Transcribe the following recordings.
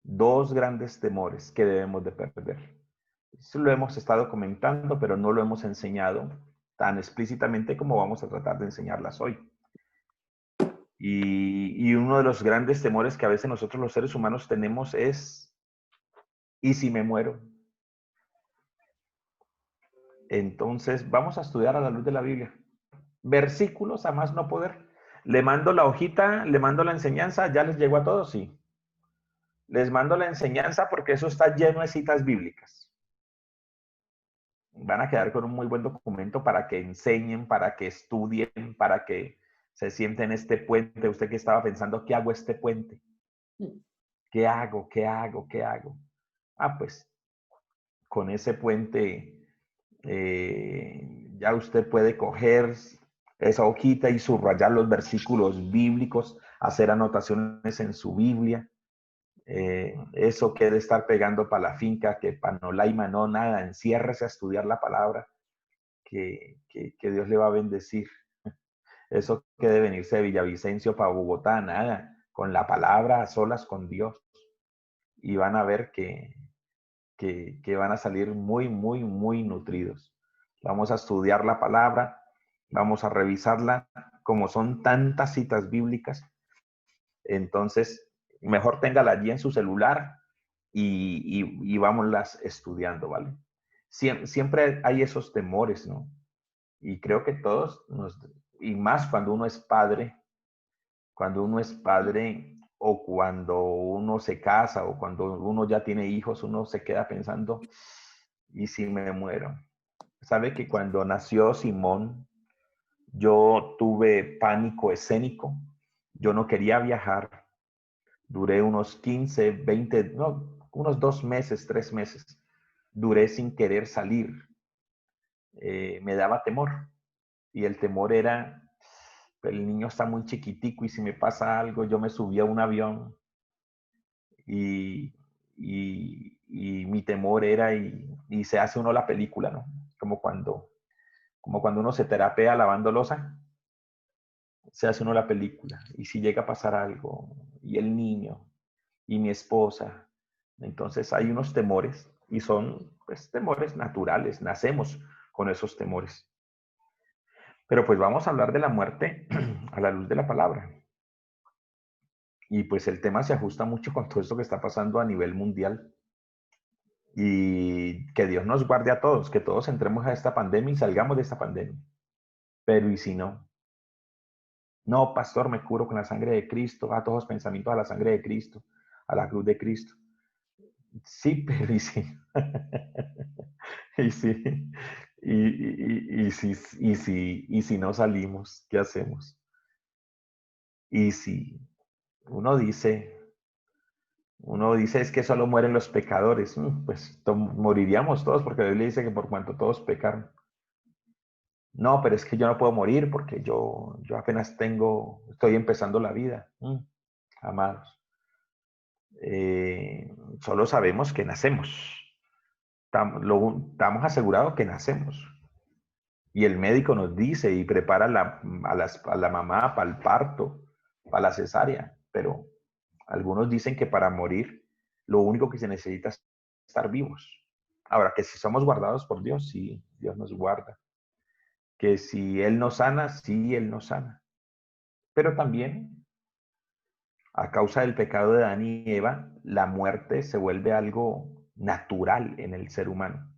dos grandes temores que debemos de perder. Eso lo hemos estado comentando, pero no lo hemos enseñado tan explícitamente como vamos a tratar de enseñarlas hoy. Y uno de los grandes temores que a veces nosotros los seres humanos tenemos es, ¿y si me muero? Entonces vamos a estudiar a la luz de la Biblia. Versículos a más no poder. Le mando la hojita, le mando la enseñanza, ¿ya les llegó a todos? Sí. Les mando la enseñanza porque eso está lleno de citas bíblicas. Van a quedar con un muy buen documento para que enseñen, para que estudien, para que se sienten en este puente. Usted que estaba pensando, ¿qué hago este puente? ¿Qué hago? ¿Qué hago? ¿Qué hago? Ah, pues con ese puente ya usted puede coger esa hojita y subrayar los versículos bíblicos, hacer anotaciones en su Biblia. Eso que de estar pegando para la finca, que panolaima, no, nada, enciérrese a estudiar la palabra, que Dios le va a bendecir. Eso que de venirse de Villavicencio para Bogotá, nada, con la palabra a solas con Dios. Y van a ver que van a salir muy, muy, muy nutridos. Vamos a estudiar la palabra, vamos a revisarla, como son tantas citas bíblicas, entonces mejor téngala allí en su celular y vámonos estudiando, ¿vale? Siempre hay esos temores, ¿no? Y creo que todos, y más cuando uno es padre o cuando uno se casa o cuando uno ya tiene hijos, uno se queda pensando, ¿y si me muero? Sabe que cuando nació Simón, yo tuve pánico escénico, yo no quería viajar, duré unos 15, 20, no, unos 2 meses, 3 meses, duré sin querer salir, me daba temor y el temor era, el niño está muy chiquitico y si me pasa algo, yo me subí a un avión y, y mi temor era, y se hace uno la película, ¿no? Como cuando uno se terapea lavando losa, se hace uno la película. Y si llega a pasar algo, y el niño, y mi esposa, entonces hay unos temores, y son pues temores naturales, nacemos con esos temores. Pero pues vamos a hablar de la muerte a la luz de la palabra. Y pues el tema se ajusta mucho con todo esto que está pasando a nivel mundial. Y que Dios nos guarde a todos, que todos entremos a esta pandemia y salgamos de esta pandemia. Pero ¿y si no? No, pastor, me curo con la sangre de Cristo, a todos los pensamientos a la sangre de Cristo, a la cruz de Cristo. Sí, pero ¿y si? ¿Y si? ¿Y si no salimos? ¿Qué hacemos? Y si uno dice es que solo mueren los pecadores, pues moriríamos todos porque la Biblia dice que por cuanto todos pecaron. No, pero es que yo no puedo morir porque yo apenas estoy empezando la vida. Amados, solo sabemos que nacemos. Estamos asegurados que nacemos. Y el médico nos dice y prepara a la mamá para el parto, para la cesárea. Pero algunos dicen que para morir lo único que se necesita es estar vivos. Ahora, que si somos guardados por Dios, sí, Dios nos guarda. Que si Él nos sana, sí, Él nos sana. Pero también, a causa del pecado de Adán y Eva, la muerte se vuelve algo natural en el ser humano,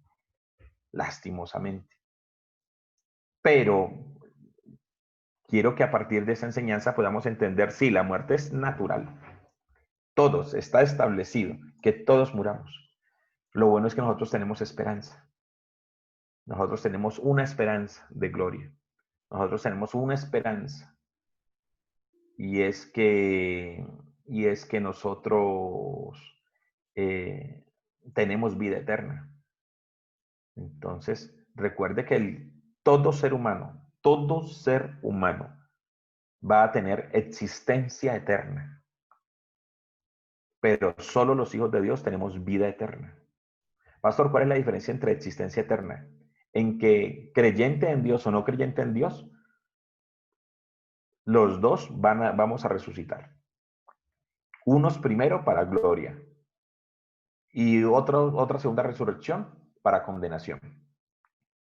lastimosamente. Pero quiero que a partir de esa enseñanza podamos entender, sí, la muerte es natural. Todos, está establecido que todos muramos. Lo bueno es que nosotros tenemos esperanza. Nosotros tenemos una esperanza de gloria. Nosotros tenemos una esperanza y es que, y es que nosotros eh, tenemos vida eterna. Entonces, recuerde que todo ser humano va a tener existencia eterna, pero solo los hijos de Dios tenemos vida eterna. Pastor, ¿cuál es la diferencia entre existencia eterna? En que creyente en Dios o no creyente en Dios, los dos vamos a resucitar. Unos primero para gloria y otra segunda resurrección para condenación.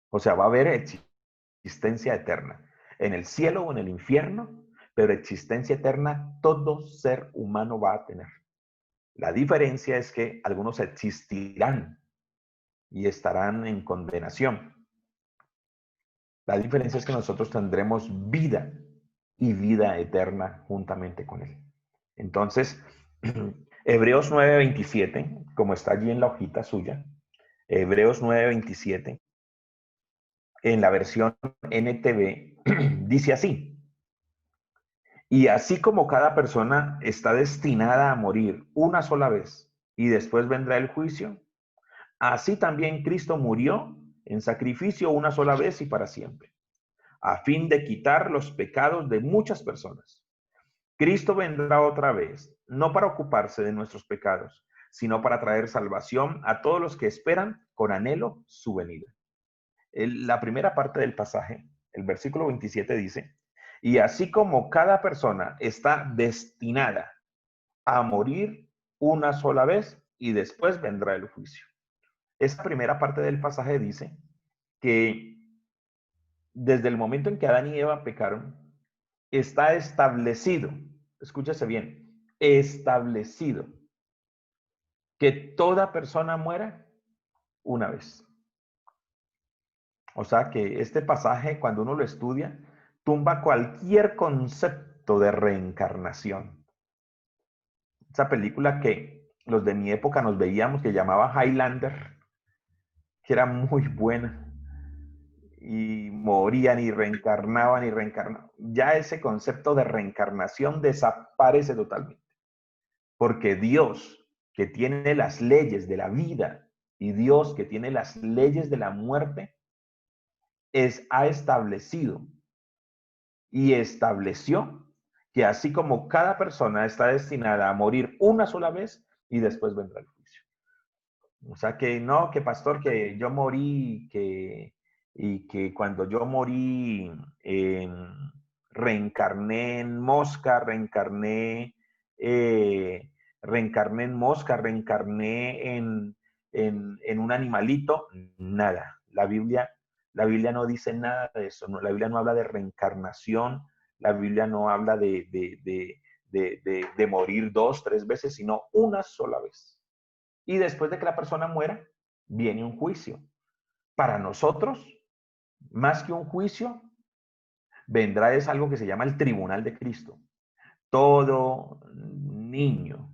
O sea, va a haber existencia eterna en el cielo o en el infierno, pero existencia eterna todo ser humano va a tener. La diferencia es que algunos existirán y estarán en condenación. La diferencia es que nosotros tendremos vida y vida eterna juntamente con Él. Entonces, Hebreos 9:27, como está allí en la hojita suya, Hebreos 9:27, en la versión NTV, dice así: y así como cada persona está destinada a morir una sola vez y después vendrá el juicio, así también Cristo murió en sacrificio una sola vez y para siempre, a fin de quitar los pecados de muchas personas. Cristo vendrá otra vez, no para ocuparse de nuestros pecados, sino para traer salvación a todos los que esperan con anhelo su venida. La primera parte del pasaje, el versículo 27 dice: y así como cada persona está destinada a morir una sola vez y después vendrá el juicio. Esta primera parte del pasaje dice que desde el momento en que Adán y Eva pecaron, está establecido, escúchese bien, establecido que toda persona muera una vez. O sea que este pasaje, cuando uno lo estudia, tumba cualquier concepto de reencarnación. Esa película que los de mi época nos veíamos, que llamaba Highlander, que era muy buena, y morían y reencarnaban. Ya ese concepto de reencarnación desaparece totalmente, porque Dios, que tiene las leyes de la vida, y Dios, que tiene las leyes de la muerte, ha establecido y estableció que así como cada persona está destinada a morir una sola vez y después vendrá el juicio. O sea que no, que pastor, que yo morí, y que cuando yo morí reencarné en mosca, reencarné en mosca, reencarné en un animalito, nada. La Biblia no dice nada de eso, no, la Biblia no habla de reencarnación, la Biblia no habla de morir 2, 3 veces, sino una sola vez. Y después de que la persona muera, viene un juicio. Para nosotros, más que un juicio, vendrá es algo que se llama el tribunal de Cristo. Todo niño,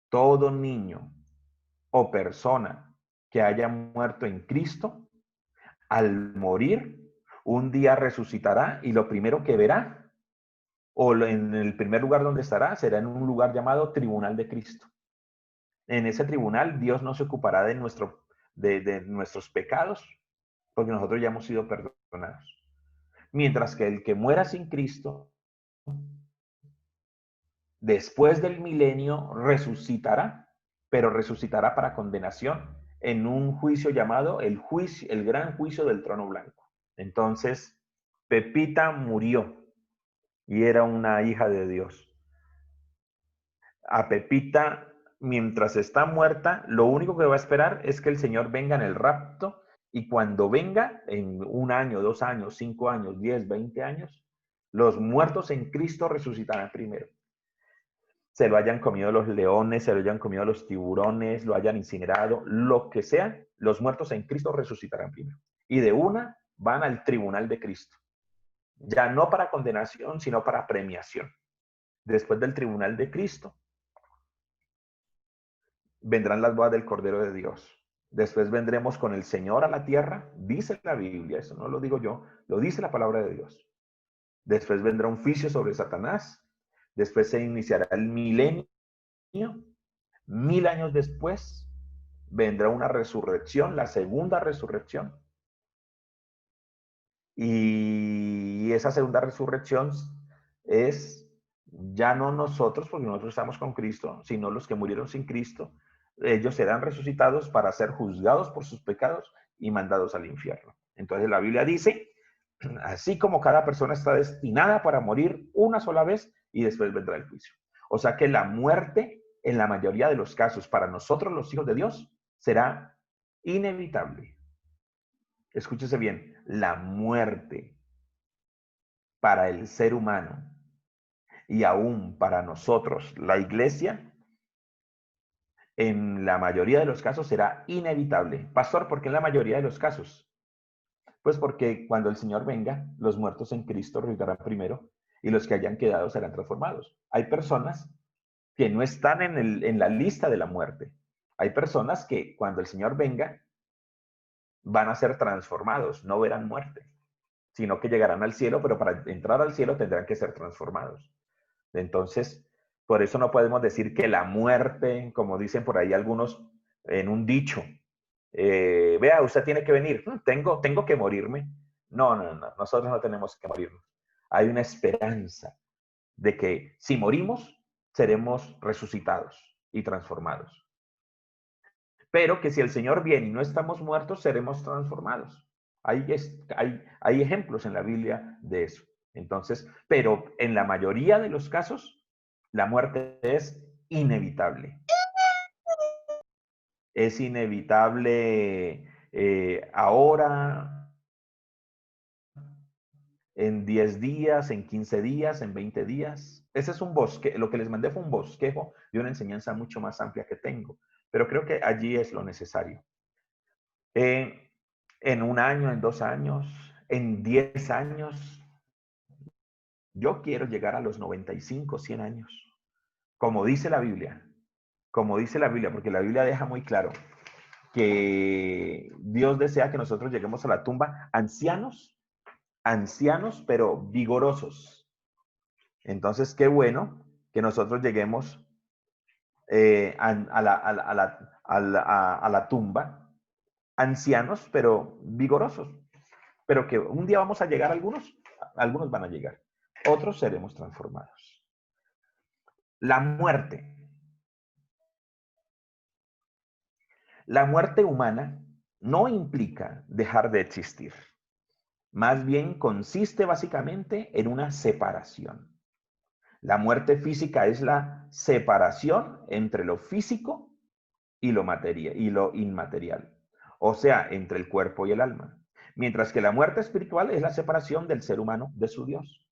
todo niño o persona que haya muerto en Cristo, al morir, un día resucitará y lo primero que verá, o en el primer lugar donde estará, será en un lugar llamado tribunal de Cristo. En ese tribunal, Dios no se ocupará de nuestros pecados, porque nosotros ya hemos sido perdonados. Mientras que el que muera sin Cristo, después del milenio, resucitará, pero resucitará para condenación en un juicio llamado el gran juicio del trono blanco. Entonces, Pepita murió y era una hija de Dios. A Pepita, mientras está muerta, lo único que va a esperar es que el Señor venga en el rapto, y cuando venga, en 1 año, 2 años, 5 años, 10, 20 años, los muertos en Cristo resucitarán primero. Se lo hayan comido los leones, se lo hayan comido los tiburones, lo hayan incinerado, lo que sea, los muertos en Cristo resucitarán primero. Y de una van al tribunal de Cristo. Ya no para condenación, sino para premiación. Después del tribunal de Cristo, vendrán las bodas del Cordero de Dios. Después vendremos con el Señor a la tierra, dice la Biblia, eso no lo digo yo, lo dice la palabra de Dios. Después vendrá un juicio sobre Satanás. Después se iniciará el milenio. 1000 años después vendrá una resurrección, la segunda resurrección. Y esa segunda resurrección es ya no nosotros, porque nosotros estamos con Cristo, sino los que murieron sin Cristo. Ellos serán resucitados para ser juzgados por sus pecados y mandados al infierno. Entonces la Biblia dice, así como cada persona está destinada para morir una sola vez y después vendrá el juicio. O sea que la muerte en la mayoría de los casos, para nosotros los hijos de Dios, será inevitable. Escúchese bien, la muerte para el ser humano y aún para nosotros, la iglesia, en la mayoría de los casos será inevitable. Pastor, ¿por qué en la mayoría de los casos? Pues porque cuando el Señor venga, los muertos en Cristo resucitarán primero y los que hayan quedado serán transformados. Hay personas que no están en la lista de la muerte. Hay personas que cuando el Señor venga van a ser transformados, no verán muerte, sino que llegarán al cielo, pero para entrar al cielo tendrán que ser transformados. Entonces, por eso no podemos decir que la muerte, como dicen por ahí algunos en un dicho, vea, usted tiene que venir, tengo que morirme. No, nosotros no tenemos que morirnos. Hay una esperanza de que si morimos, seremos resucitados y transformados. Pero que si el Señor viene y no estamos muertos, seremos transformados. Hay ejemplos en la Biblia de eso. Entonces, pero en la mayoría de los casos, la muerte es inevitable. Es inevitable ahora, en 10 días, en 15 días, en 20 días. Ese es un bosque. Lo que les mandé fue un bosquejo de una enseñanza mucho más amplia que tengo. Pero creo que allí es lo necesario. En un año, en 2 años, en 10 años, yo quiero llegar a los 95, 100 años. Como dice la Biblia, porque la Biblia deja muy claro que Dios desea que nosotros lleguemos a la tumba ancianos, pero vigorosos. Entonces, qué bueno que nosotros lleguemos a la tumba ancianos, pero vigorosos. Pero que un día vamos a llegar algunos van a llegar, otros seremos transformados. La muerte. La muerte humana no implica dejar de existir. Más bien consiste básicamente en una separación. La muerte física es la separación entre lo físico y lo material y lo inmaterial, o sea, entre el cuerpo y el alma. Mientras que la muerte espiritual es la separación del ser humano de su Dios.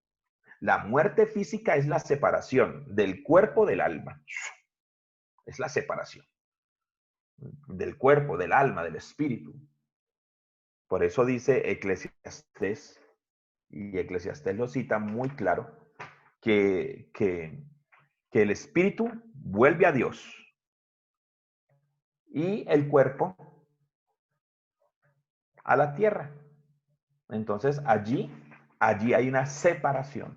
La muerte física es la separación del cuerpo del alma. Es la separación del cuerpo, del alma, del espíritu. Por eso dice Eclesiastés, y Eclesiastés lo cita muy claro, que el espíritu vuelve a Dios y el cuerpo a la tierra. Entonces allí hay una separación.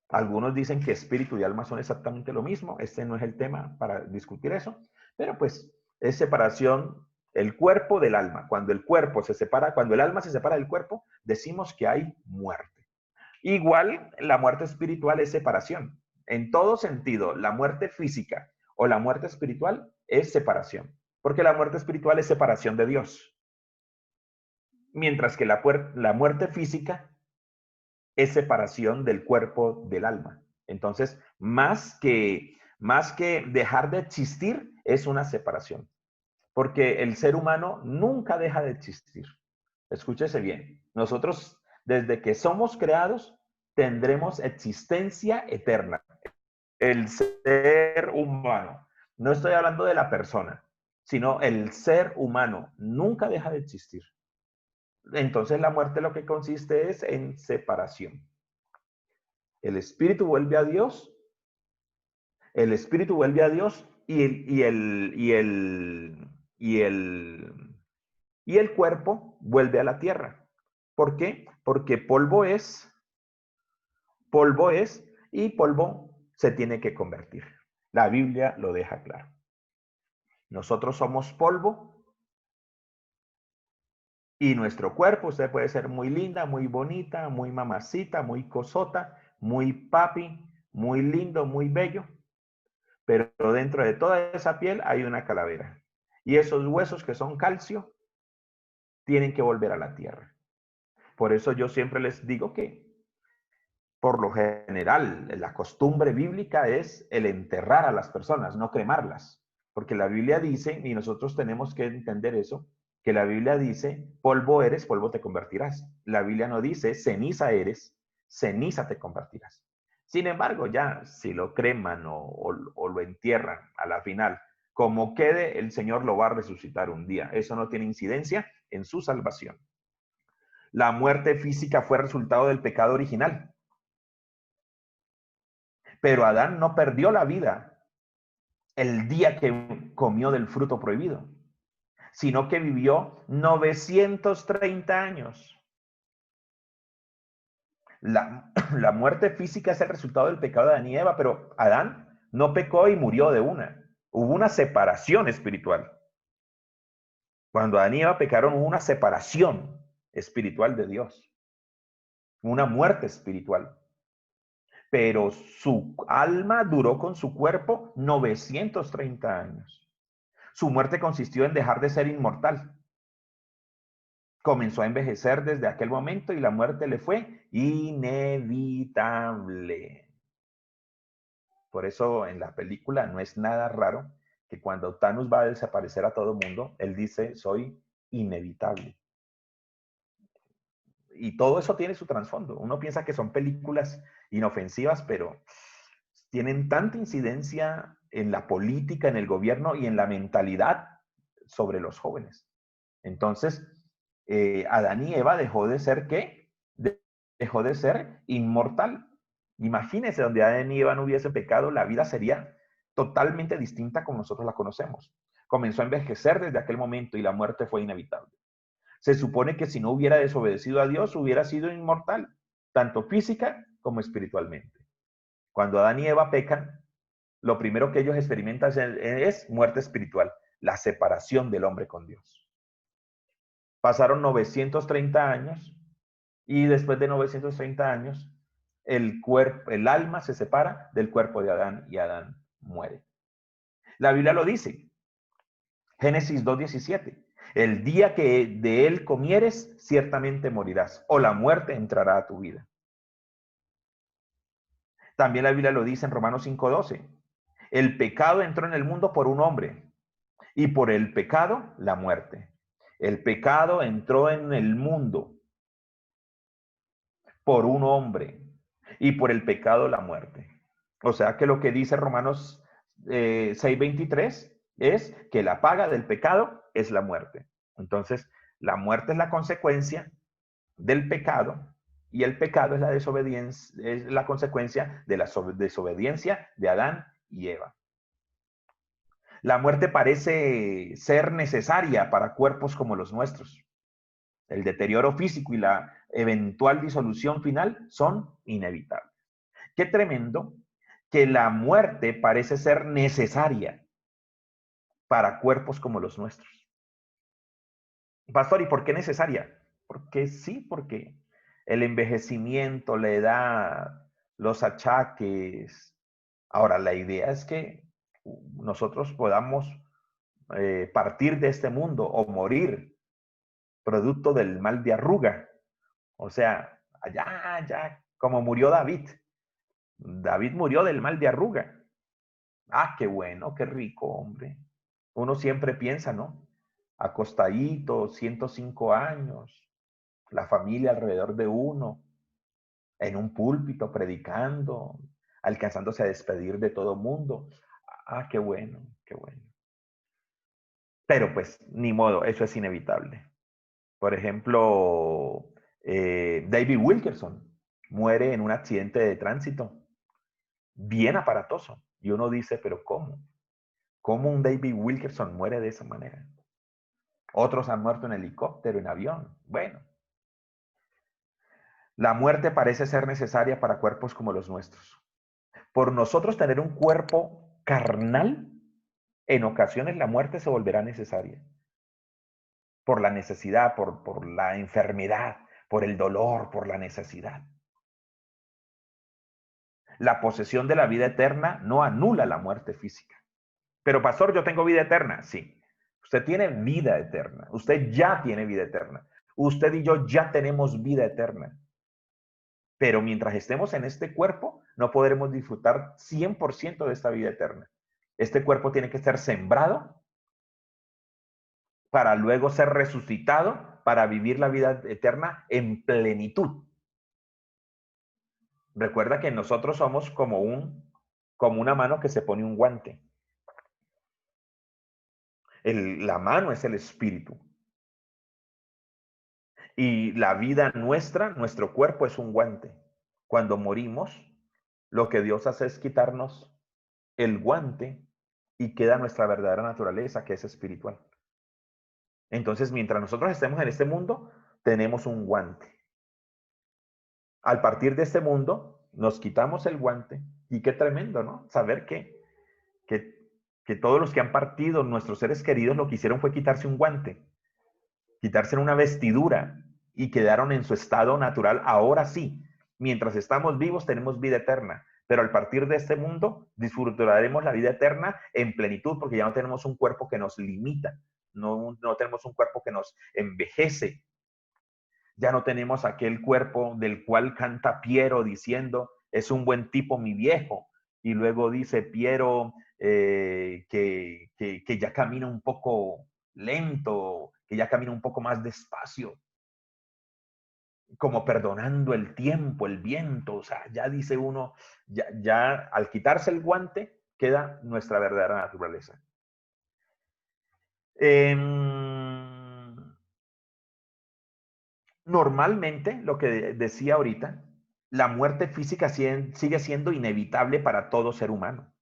Algunos dicen que espíritu y alma son exactamente lo mismo. Este no es el tema para discutir eso, pero pues es separación el cuerpo del alma. Cuando el cuerpo se separa, cuando el alma se separa del cuerpo, decimos que hay muerte. Igual la muerte espiritual es separación. En todo sentido, la muerte física o la muerte espiritual es separación, porque la muerte espiritual es separación de Dios, mientras que la muerte física es separación del cuerpo del alma. Entonces, más que dejar de existir, es una separación. Porque el ser humano nunca deja de existir. Escúchese bien. Nosotros, desde que somos creados, tendremos existencia eterna. El ser humano. No estoy hablando de la persona, sino el ser humano nunca deja de existir. Entonces la muerte lo que consiste es en separación. El espíritu vuelve a Dios, el espíritu vuelve a Dios y el cuerpo vuelve a la tierra. ¿Por qué? Porque polvo es, y polvo se tiene que convertir. La Biblia lo deja claro. Nosotros somos polvo y nuestro cuerpo, usted puede ser muy linda, muy bonita, muy mamacita, muy cosota, muy papi, muy lindo, muy bello, pero dentro de toda esa piel hay una calavera. Y esos huesos que son calcio tienen que volver a la tierra. Por eso yo siempre les digo que Por lo general, la costumbre bíblica es el enterrar a las personas, no cremarlas. Porque la Biblia dice, y nosotros tenemos que entender eso, que la Biblia dice, polvo eres, polvo te convertirás. La Biblia no dice, ceniza eres, ceniza te convertirás. Sin embargo, ya si lo creman o lo entierran a la final, como quede, el Señor lo va a resucitar un día. Eso no tiene incidencia en su salvación. La muerte física fue resultado del pecado original. Pero Adán no perdió la vida el día que comió del fruto prohibido, sino que vivió 930 años. La muerte física es el resultado del pecado de Adán y Eva, pero Adán no pecó y murió de una. Hubo una separación espiritual. Cuando Adán y Eva pecaron, hubo una separación espiritual de Dios, una muerte espiritual. Pero su alma duró con su cuerpo 930 años. Su muerte consistió en dejar de ser inmortal. Comenzó a envejecer desde aquel momento y la muerte le fue inevitable. Por eso en la película no es nada raro que cuando Thanos va a desaparecer a todo mundo, él dice, soy inevitable. Y todo eso tiene su trasfondo. Uno piensa que son películas inofensivas, pero tienen tanta incidencia en la política, en el gobierno y en la mentalidad sobre los jóvenes. Entonces, Adán y Eva dejó de ser ¿qué? Dejó de ser inmortal. Imagínense, donde Adán y Eva no hubiese pecado, la vida sería totalmente distinta como nosotros la conocemos. Comenzó a envejecer desde aquel momento y la muerte fue inevitable. Se supone que si no hubiera desobedecido a Dios, hubiera sido inmortal, tanto física como espiritualmente. Cuando Adán y Eva pecan, lo primero que ellos experimentan es muerte espiritual, la separación del hombre con Dios. Pasaron 930 años y después de 930 años, el alma se separa del cuerpo de Adán y Adán muere. La Biblia lo dice, Génesis 2:17. El día que de él comieres, ciertamente morirás, o la muerte entrará a tu vida. También la Biblia lo dice en Romanos 5:12. El pecado entró en el mundo por un hombre, y por el pecado, la muerte. El pecado entró en el mundo por un hombre, y por el pecado, la muerte. O sea que lo que dice Romanos 6:23 es que la paga del pecado es la muerte. Entonces, la muerte es la consecuencia del pecado y el pecado es la desobediencia, es la consecuencia de la desobediencia de Adán y Eva. La muerte parece ser necesaria para cuerpos como los nuestros. El deterioro físico y la eventual disolución final son inevitables. Qué tremendo que la muerte parece ser necesaria para cuerpos como los nuestros. Pastor, ¿y por qué necesaria? Porque sí, porque el envejecimiento, la edad, los achaques. Ahora, la idea es que nosotros podamos partir de este mundo o morir producto del mal de arruga. O sea, allá, como murió David. David murió del mal de arruga. Ah, qué bueno, qué rico, hombre. Uno siempre piensa, ¿no? Acostadito, 105 años, la familia alrededor de uno, en un púlpito predicando, alcanzándose a despedir de todo mundo. Ah, qué bueno, qué bueno. Pero pues, ni modo, eso es inevitable. Por ejemplo, David Wilkerson muere en un accidente de tránsito bien aparatoso. Y uno dice, pero ¿cómo? ¿Cómo un David Wilkerson muere de esa manera? Otros han muerto en helicóptero, en avión. Bueno, la muerte parece ser necesaria para cuerpos como los nuestros. Por nosotros tener un cuerpo carnal, en ocasiones la muerte se volverá necesaria. Por la necesidad, por la enfermedad, por el dolor, por la necesidad. La posesión de la vida eterna no anula la muerte física. Pero pastor, yo tengo vida eterna. Sí, usted tiene vida eterna. Usted ya tiene vida eterna. Usted y yo ya tenemos vida eterna. Pero mientras estemos en este cuerpo, no podremos disfrutar 100% de esta vida eterna. Este cuerpo tiene que ser sembrado para luego ser resucitado para vivir la vida eterna en plenitud. Recuerda que nosotros somos como una mano que se pone un guante. La mano es el espíritu. Y la vida nuestra, nuestro cuerpo es un guante. Cuando morimos, lo que Dios hace es quitarnos el guante y queda nuestra verdadera naturaleza, que es espiritual. Entonces, mientras nosotros estemos en este mundo, tenemos un guante. Al partir de este mundo, nos quitamos el guante y qué tremendo, ¿no? Saber que todos los que han partido, nuestros seres queridos, lo que hicieron fue quitarse un guante, quitarse una vestidura y quedaron en su estado natural. Ahora sí, mientras estamos vivos tenemos vida eterna, pero al partir de este mundo disfrutaremos la vida eterna en plenitud porque ya no tenemos un cuerpo que nos limita, no tenemos un cuerpo que nos envejece. Ya no tenemos aquel cuerpo del cual canta Piero diciendo, es un buen tipo mi viejo. Y luego dice Piero que ya camina un poco lento, que ya camina un poco más despacio, como perdonando el tiempo, el viento. O sea, ya dice uno, ya al quitarse el guante, queda nuestra verdadera naturaleza. Normalmente, lo que decía ahorita, la muerte física sigue siendo inevitable para todo ser humano.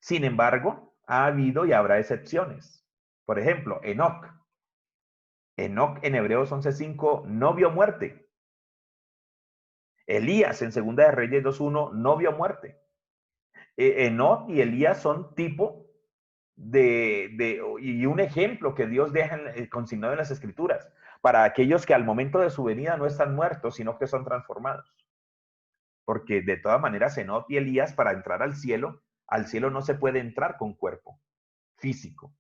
Sin embargo, ha habido y habrá excepciones. Por ejemplo, Enoc. Enoc en Hebreos 11:5 no vio muerte. Elías en Segunda de Reyes 2:1 no vio muerte. Enoc y Elías son tipo y un ejemplo que Dios deja consignado en las Escrituras para aquellos que al momento de su venida no están muertos, sino que son transformados. Porque de todas maneras Enoc y Elías, para entrar al cielo no se puede entrar con cuerpo físico.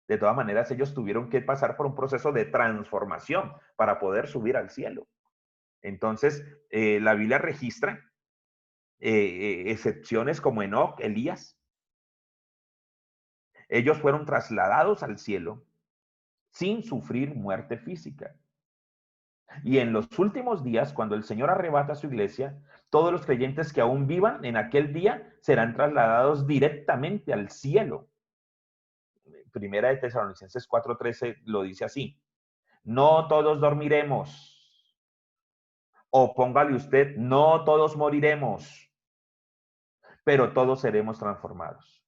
De todas maneras, ellos tuvieron que pasar por un proceso de transformación para poder subir al cielo. Entonces, la Biblia registra excepciones como Enoc, Elías. Ellos fueron trasladados al cielo sin sufrir muerte física. Y en los últimos días, cuando el Señor arrebata a su iglesia, todos los creyentes que aún vivan en aquel día serán trasladados directamente al cielo. Primera de Tesalonicenses 4:13 lo dice así. No todos dormiremos. O póngale usted, no todos moriremos, pero todos seremos transformados.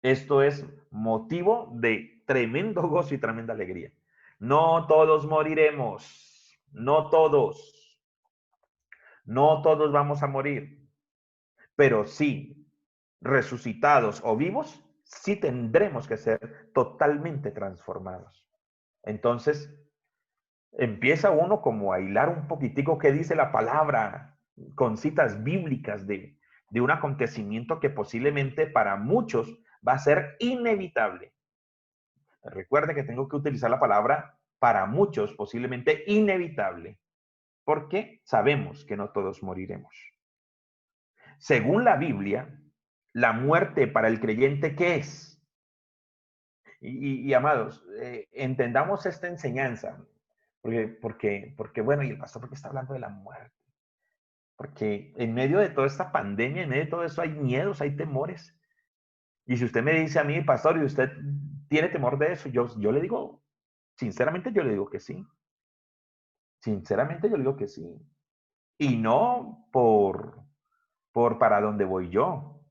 Esto es motivo de tremendo gozo y tremenda alegría. No todos moriremos, no todos vamos a morir, pero sí, resucitados o vivos, sí tendremos que ser totalmente transformados. Entonces, empieza uno como a hilar un poquitico qué dice la palabra con citas bíblicas de un acontecimiento que posiblemente para muchos va a ser inevitable. Recuerde que tengo que utilizar la palabra para muchos posiblemente inevitable, porque sabemos que no todos moriremos. Según la Biblia, la muerte para el creyente, ¿qué es? Y amados, entendamos esta enseñanza, porque bueno, y el pastor, ¿por qué está hablando de la muerte? Porque en medio de toda esta pandemia, en medio de todo eso hay miedos, hay temores. Y si usted me dice a mí, pastor, y usted tiene temor de eso, yo le digo, sinceramente yo le digo que sí. Sinceramente yo le digo que sí. Y no por para dónde voy yo.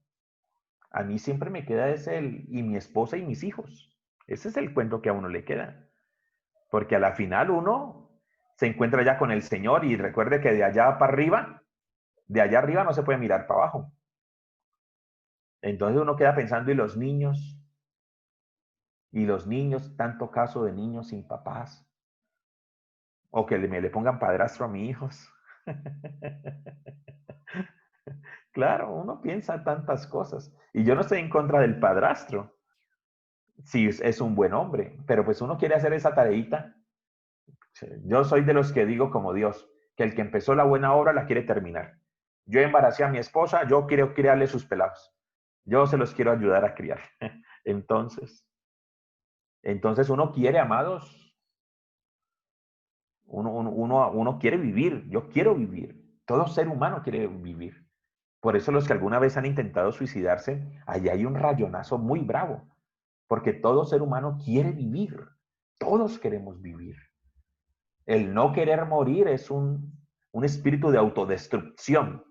A mí siempre me queda y mi esposa y mis hijos. Ese es el cuento que a uno le queda. Porque a la final uno se encuentra ya con el Señor y recuerde que de allá para arriba, de allá arriba no se puede mirar para abajo. Entonces uno queda pensando, y los niños, tanto caso de niños sin papás, o que me le pongan padrastro a mis hijos. Claro, uno piensa tantas cosas. Y yo no estoy en contra del padrastro, si es un buen hombre, pero pues uno quiere hacer esa tareita. Yo soy de los que digo como Dios, que el que empezó la buena obra la quiere terminar. Yo embaracé a mi esposa, yo quiero criarle sus pelados. Yo se los quiero ayudar a criar. Entonces, uno quiere, amados, uno quiere vivir. Yo quiero vivir. Todo ser humano quiere vivir. Por eso los que alguna vez han intentado suicidarse, allí hay un rayonazo muy bravo. Porque todo ser humano quiere vivir. Todos queremos vivir. El no querer morir es un espíritu de autodestrucción.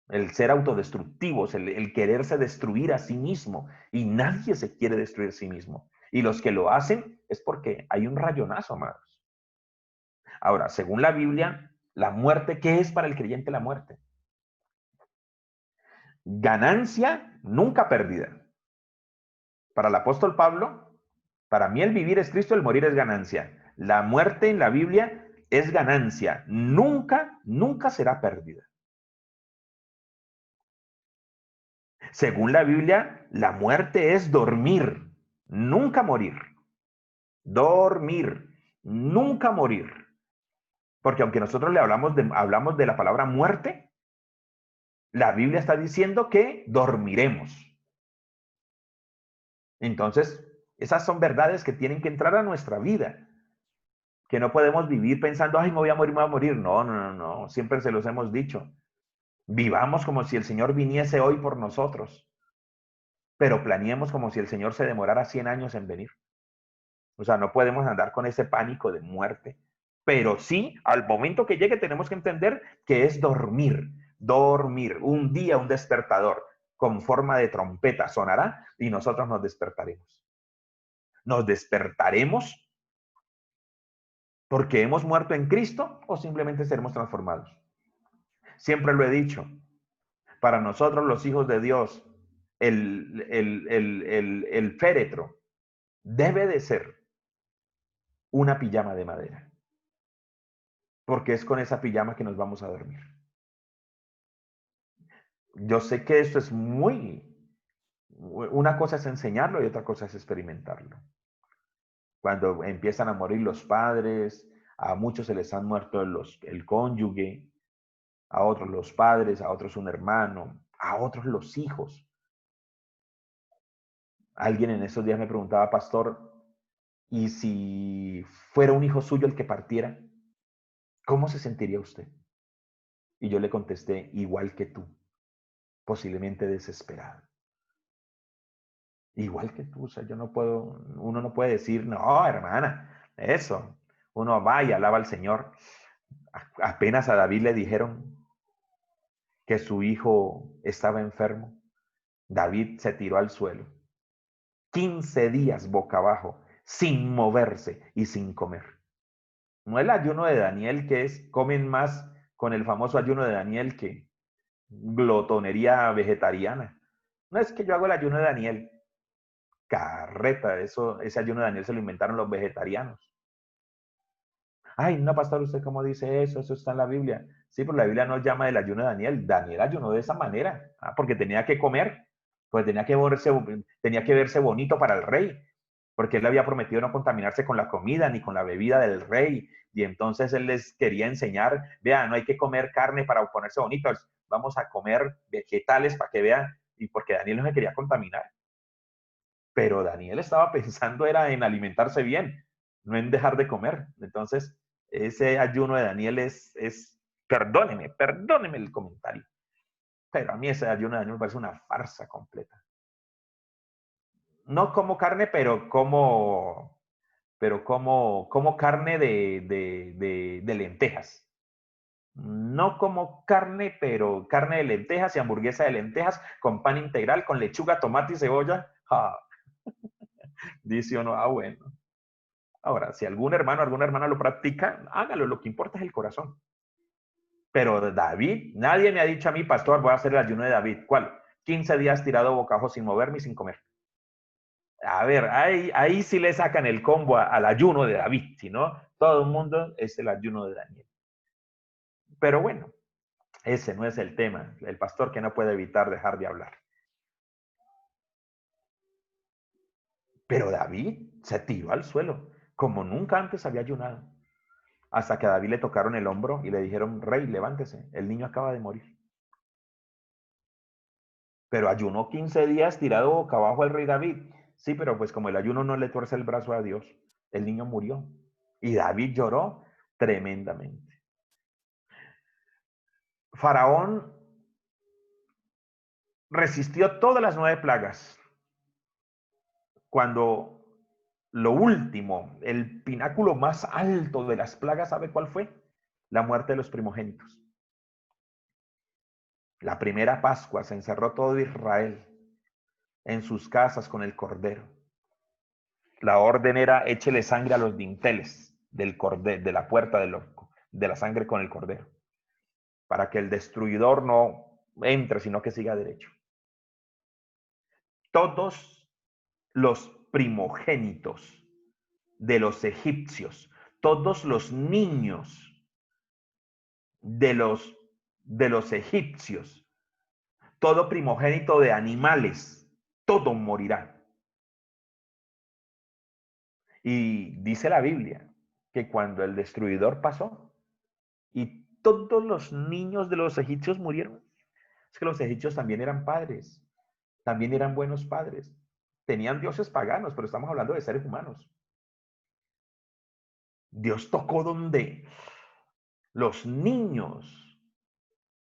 El ser autodestructivos, el quererse destruir a sí mismo. Y nadie se quiere destruir a sí mismo. Y los que lo hacen es porque hay un rayonazo, amados. Ahora, según la Biblia, la muerte, ¿qué es para el creyente la muerte? Ganancia nunca perdida. Para el apóstol Pablo, para mí el vivir es Cristo, el morir es ganancia. La muerte en la Biblia es ganancia. Nunca, nunca será pérdida. Según la Biblia, la muerte es dormir, nunca morir. Dormir, nunca morir. Porque aunque nosotros le hablamos de la palabra muerte, la Biblia está diciendo que dormiremos. Entonces, esas son verdades que tienen que entrar a nuestra vida. Que no podemos vivir pensando, ay, me voy a morir, me voy a morir. No, no, no, no. Siempre se los hemos dicho. Vivamos como si el Señor viniese hoy por nosotros. Pero planeemos como si el Señor se demorara 100 años en venir. O sea, no podemos andar con ese pánico de muerte. Pero sí, al momento que llegue tenemos que entender que es dormir. Dormir. Un día un despertador con forma de trompeta sonará y nosotros nos despertaremos. Nos despertaremos porque hemos muerto en Cristo o simplemente seremos transformados. Siempre lo he dicho, para nosotros los hijos de Dios, el féretro debe de ser una pijama de madera, porque es con esa pijama que nos vamos a dormir. Yo sé que esto es una cosa es enseñarlo y otra cosa es experimentarlo. Cuando empiezan a morir los padres, a muchos se les han muerto el cónyuge, a otros los padres, a otros un hermano, a otros los hijos. Alguien en esos días me preguntaba, pastor, ¿y si fuera un hijo suyo el que partiera? ¿Cómo se sentiría usted? Y yo le contesté, igual que tú, posiblemente desesperado. Igual que tú, o sea, uno no puede decir, no, hermana, eso. Uno va y alaba al Señor. Apenas a David le dijeron que su hijo estaba enfermo, David se tiró al suelo. 15 días boca abajo, sin moverse y sin comer. No el ayuno de Daniel, que es, comen más con el famoso ayuno de Daniel que glotonería vegetariana. No es que yo hago el ayuno de Daniel. Carreta, ese ayuno de Daniel se lo inventaron los vegetarianos. Ay, no, pastor, ¿usted cómo dice eso? Eso está en la Biblia. Sí, pero la Biblia no llama el ayuno de Daniel. Daniel ayunó de esa manera, porque tenía que comer, pues tenía que verse bonito para el rey, porque él había prometido no contaminarse con la comida ni con la bebida del rey. Y entonces él les quería enseñar, vean, no hay que comer carne para ponerse bonitos, vamos a comer vegetales para que vean, y porque Daniel no se quería contaminar. Pero Daniel estaba pensando era en alimentarse bien, no en dejar de comer. Entonces, ese ayuno de Daniel perdóneme el comentario, pero a mí ese ayuno de Daniel me parece una farsa completa. No como carne, pero como carne de lentejas. No como carne, pero carne de lentejas y hamburguesa de lentejas con pan integral, con lechuga, tomate y cebolla. Ah, dice uno, bueno. Ahora, si algún hermano o alguna hermana lo practica, hágalo, lo que importa es el corazón. Pero David, nadie me ha dicho a mí, pastor, voy a hacer el ayuno de David. ¿Cuál? 15 días tirado boca abajo sin moverme y sin comer. A ver, ahí sí le sacan el combo al ayuno de David, si no, todo el mundo es el ayuno de Daniel. Pero bueno, ese no es el tema, el pastor que no puede evitar dejar de hablar. Pero David se tiró al suelo, como nunca antes había ayunado. hasta que a David le tocaron el hombro y le dijeron, rey, levántese, el niño acaba de morir. Pero ayunó 15 días tirado boca abajo el rey David. Sí, pero pues como el ayuno no le tuerce el brazo a Dios, el niño murió. Y David lloró tremendamente. Faraón resistió todas las 9 plagas. Cuando lo último, el pináculo más alto de las plagas, ¿sabe cuál fue? La muerte de los primogénitos. La primera Pascua se encerró todo Israel en sus casas con el cordero. La orden era échele sangre a los dinteles del cordero, de la puerta de la sangre con el cordero, para que el destruidor no entre, sino que siga derecho. Todos los primogénitos de los egipcios, todos los niños de los egipcios, todo primogénito de animales, todo morirá. Y dice la Biblia que cuando el destruidor pasó y todos los niños de los egipcios murieron, es que los egipcios también eran padres, también eran buenos padres, tenían dioses paganos, pero estamos hablando de seres humanos. Dios tocó donde los niños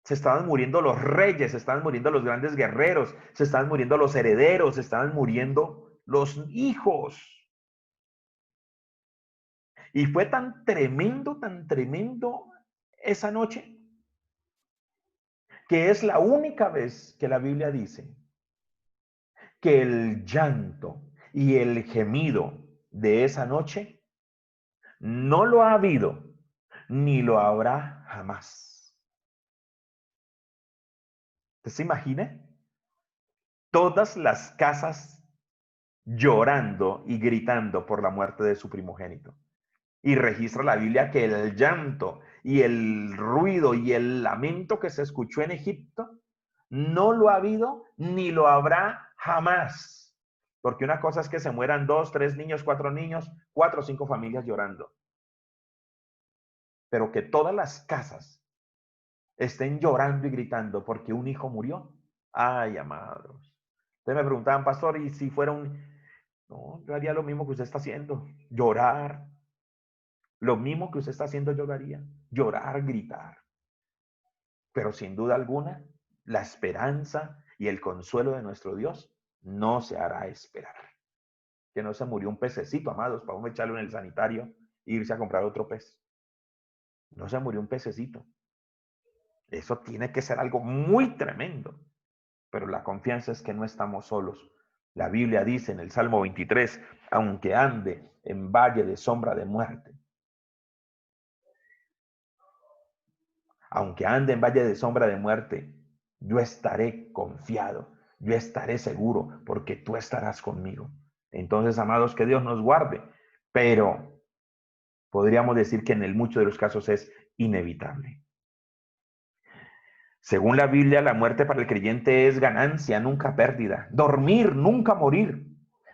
se estaban muriendo, los reyes, se estaban muriendo los grandes guerreros, se estaban muriendo los herederos, se estaban muriendo los hijos. Y fue tan tremendo esa noche, que es la única vez que la Biblia dice que el llanto y el gemido de esa noche no lo ha habido ni lo habrá jamás. ¿Usted se imagina? Todas las casas llorando y gritando por la muerte de su primogénito. Y registra la Biblia que el llanto y el ruido y el lamento que se escuchó en Egipto no lo ha habido ni lo habrá jamás. Porque una cosa es que se mueran 2, 3 niños, 4 niños, 4 o 5 familias llorando. Pero que todas las casas estén llorando y gritando porque un hijo murió. Ay, amados. Ustedes me preguntaban, pastor, ¿y si fuera un... No, yo haría lo mismo que usted está haciendo. Llorar. Lo mismo que usted está haciendo, yo lo haría. Llorar, gritar. Pero sin duda alguna, la esperanza y el consuelo de nuestro Dios no se hará esperar. Que no se murió un pececito, amados, para uno echarlo en el sanitario e irse a comprar otro pez. No se murió un pececito. Eso tiene que ser algo muy tremendo. Pero la confianza es que no estamos solos. La Biblia dice en el Salmo 23, aunque ande en valle de sombra de muerte, aunque ande en valle de sombra de muerte, yo estaré confiado, yo estaré seguro, porque tú estarás conmigo. Entonces, amados, que Dios nos guarde, pero podríamos decir que en el mucho de los casos es inevitable. Según la Biblia, la muerte para el creyente es ganancia, nunca pérdida. Dormir, nunca morir.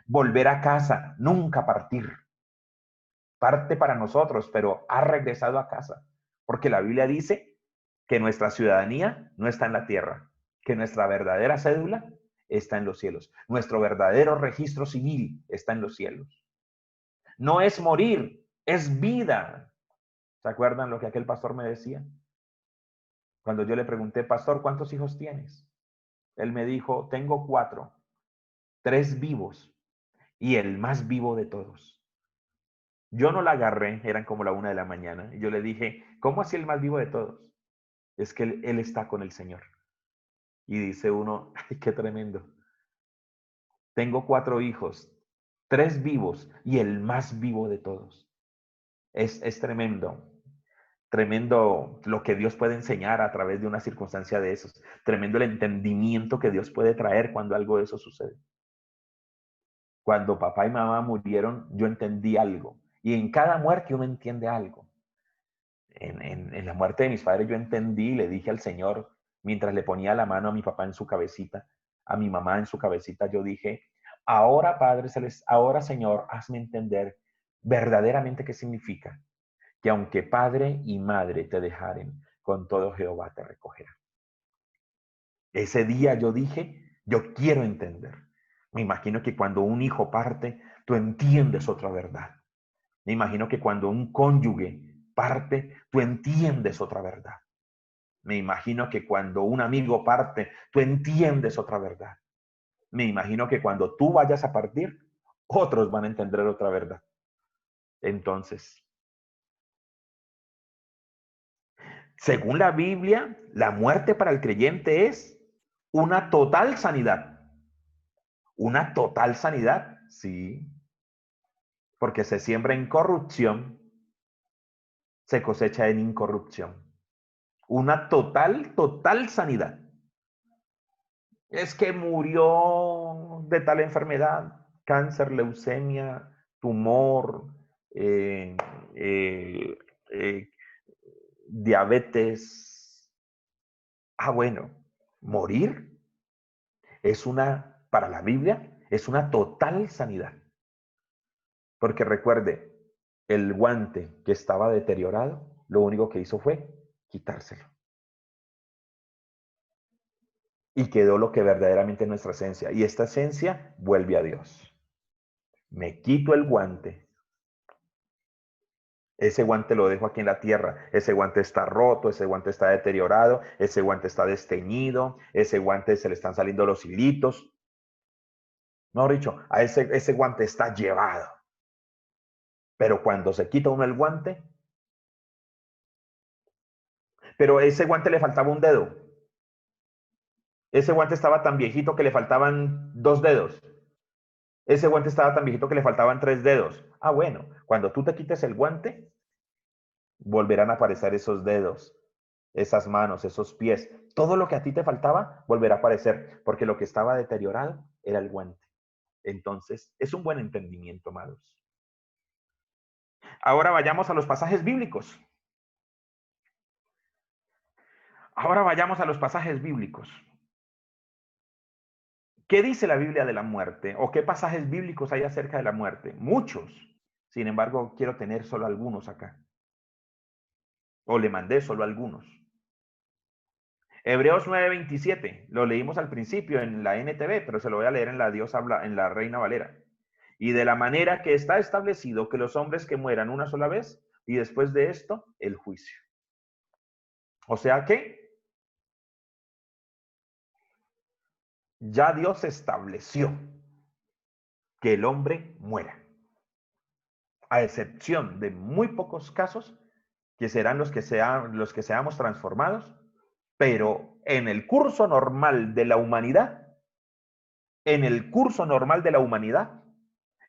Volver a casa, nunca partir. Parte para nosotros, pero ha regresado a casa. Porque la Biblia dice que nuestra ciudadanía no está en la tierra, que nuestra verdadera cédula está en los cielos. Nuestro verdadero registro civil está en los cielos. No es morir, es vida. ¿Se acuerdan lo que aquel pastor me decía? Cuando yo le pregunté, pastor, ¿cuántos hijos tienes? Él me dijo, tengo 4, 3 vivos y el más vivo de todos. Yo no la agarré, eran como la 1 de la mañana, y yo le dije, ¿cómo así el más vivo de todos? Es que él está con el Señor. Y dice uno, ay, qué tremendo. Tengo 4 hijos, 3 vivos y el más vivo de todos. Es tremendo. Tremendo lo que Dios puede enseñar a través de una circunstancia de esos. Tremendo el entendimiento que Dios puede traer cuando algo de eso sucede. Cuando papá y mamá murieron, yo entendí algo. Y en cada muerte uno entiende algo. En la muerte de mis padres yo entendí y le dije al Señor, mientras le ponía la mano a mi papá en su cabecita, a mi mamá en su cabecita, yo dije, ahora Padre Celestial, ahora Señor, hazme entender verdaderamente qué significa que aunque padre y madre te dejaren, con todo Jehová te recogerá. Ese día yo dije, yo quiero entender. Me imagino que cuando un hijo parte, tú entiendes otra verdad. Me imagino que cuando un cónyuge parte, tú entiendes otra verdad. Me imagino que cuando un amigo parte, tú entiendes otra verdad. Me imagino que cuando tú vayas a partir, otros van a entender otra verdad. Entonces, según la Biblia, la muerte para el creyente es una total sanidad. Una total sanidad, sí, porque se siembra en corrupción, se cosecha en incorrupción. Una total sanidad. Es que murió de tal enfermedad, cáncer, leucemia, tumor, eh, eh, eh, diabetes. Ah, bueno, morir es para la Biblia, es una total sanidad. Porque recuerde, el guante que estaba deteriorado, lo único que hizo fue quitárselo. Y quedó lo que verdaderamente es nuestra esencia. Y esta esencia vuelve a Dios. Me quito el guante. Ese guante lo dejo aquí en la tierra. Ese guante está roto, ese guante está deteriorado, ese guante está desteñido, ese guante se le están saliendo los hilitos. Mejor dicho, ese guante está llevado. Pero cuando se quita uno el guante, pero ese guante le faltaba un dedo. Ese guante estaba tan viejito que le faltaban 2 dedos. Ese guante estaba tan viejito que le faltaban 3 dedos. Ah, bueno, cuando tú te quites el guante, volverán a aparecer esos dedos, esas manos, esos pies. Todo lo que a ti te faltaba volverá a aparecer, porque lo que estaba deteriorado era el guante. Entonces, es un buen entendimiento, amados. Ahora vayamos a los pasajes bíblicos. Ahora vayamos a los pasajes bíblicos. ¿Qué dice la Biblia de la muerte? ¿O qué pasajes bíblicos hay acerca de la muerte? Muchos. Sin embargo, quiero tener solo algunos acá. O le mandé solo algunos. Hebreos 9:27, lo leímos al principio en la NTV, pero se lo voy a leer en la Dios habla, en la Reina Valera. Y de la manera que está establecido que los hombres que mueran una sola vez y después de esto, el juicio. O sea que ya Dios estableció que el hombre muera. A excepción de muy pocos casos, que serán los que seamos transformados, pero en el curso normal de la humanidad,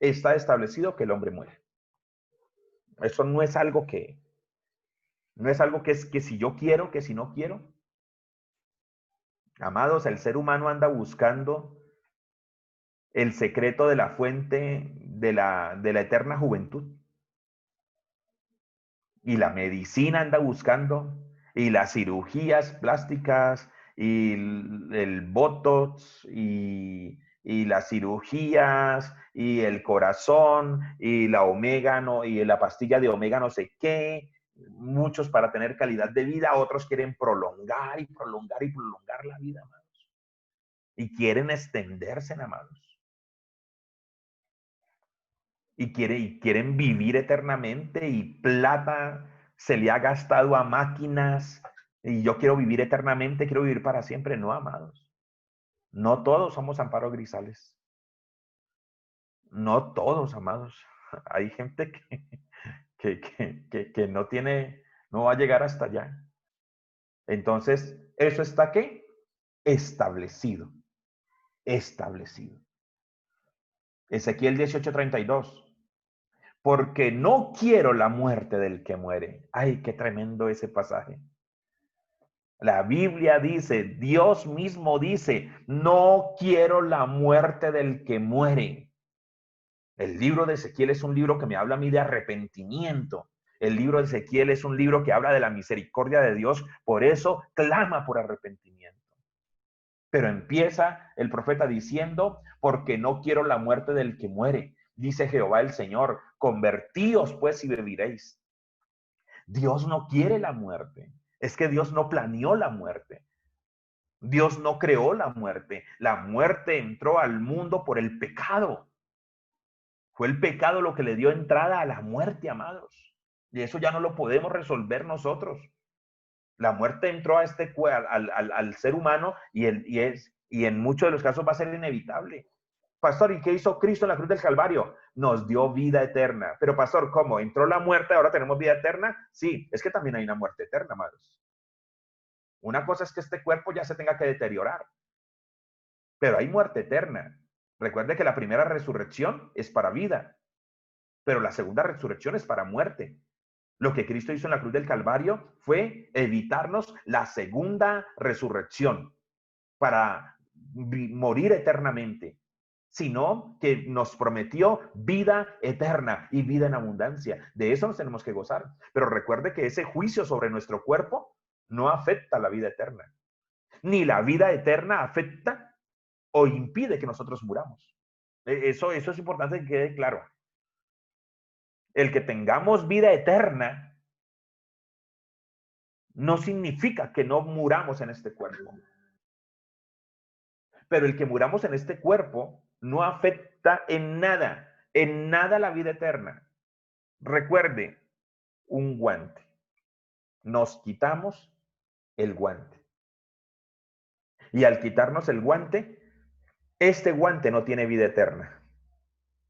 está establecido que el hombre muere. Eso no es algo que es que si yo quiero, que si no quiero. Amados, el ser humano anda buscando el secreto de la fuente de la eterna juventud. Y la medicina anda buscando, y las cirugías plásticas, y el Botox, y las cirugías, y el corazón, y la omega, no, y la pastilla de omega no sé qué, muchos para tener calidad de vida, otros quieren prolongar y prolongar y prolongar la vida, amados. Y quieren extenderse, amados. Y quieren vivir eternamente y plata se le ha gastado a máquinas y yo quiero vivir eternamente, quiero vivir para siempre. No, amados. No todos somos Amparo Grisales. No todos, amados. Hay gente que no va a llegar hasta allá. Entonces, ¿eso está qué? Establecido. Establecido. Ezequiel 18:32. Porque no quiero la muerte del que muere. Ay, qué tremendo ese pasaje. La Biblia dice, Dios mismo dice, no quiero la muerte del que muere. El libro de Ezequiel es un libro que me habla a mí de arrepentimiento. El libro de Ezequiel es un libro que habla de la misericordia de Dios, por eso clama por arrepentimiento. Pero empieza el profeta diciendo, porque no quiero la muerte del que muere. Dice Jehová el Señor, convertíos pues y viviréis. Dios no quiere la muerte. Es que Dios no planeó la muerte. Dios no creó la muerte. La muerte entró al mundo por el pecado. Fue el pecado lo que le dio entrada a la muerte, amados. Y eso ya no lo podemos resolver nosotros. La muerte entró a al ser humano y en muchos de los casos va a ser inevitable. Pastor, ¿y qué hizo Cristo en la cruz del Calvario? Nos dio vida eterna. Pero pastor, ¿cómo? ¿Entró la muerte, ahora tenemos vida eterna? Sí, es que también hay una muerte eterna, amados. Una cosa es que este cuerpo ya se tenga que deteriorar, pero hay muerte eterna. Recuerde que la primera resurrección es para vida, pero la segunda resurrección es para muerte. Lo que Cristo hizo en la cruz del Calvario fue evitarnos la segunda resurrección para morir eternamente, sino que nos prometió vida eterna y vida en abundancia. De eso nos tenemos que gozar. Pero recuerde que ese juicio sobre nuestro cuerpo no afecta la vida eterna, ni la vida eterna afecta o impide que nosotros muramos. Eso es importante que quede claro. El que tengamos vida eterna no significa que no muramos en este cuerpo. Pero el que muramos en este cuerpo no afecta en nada la vida eterna. Recuerde, un guante. Nos quitamos el guante. Y al quitarnos el guante, este guante no tiene vida eterna.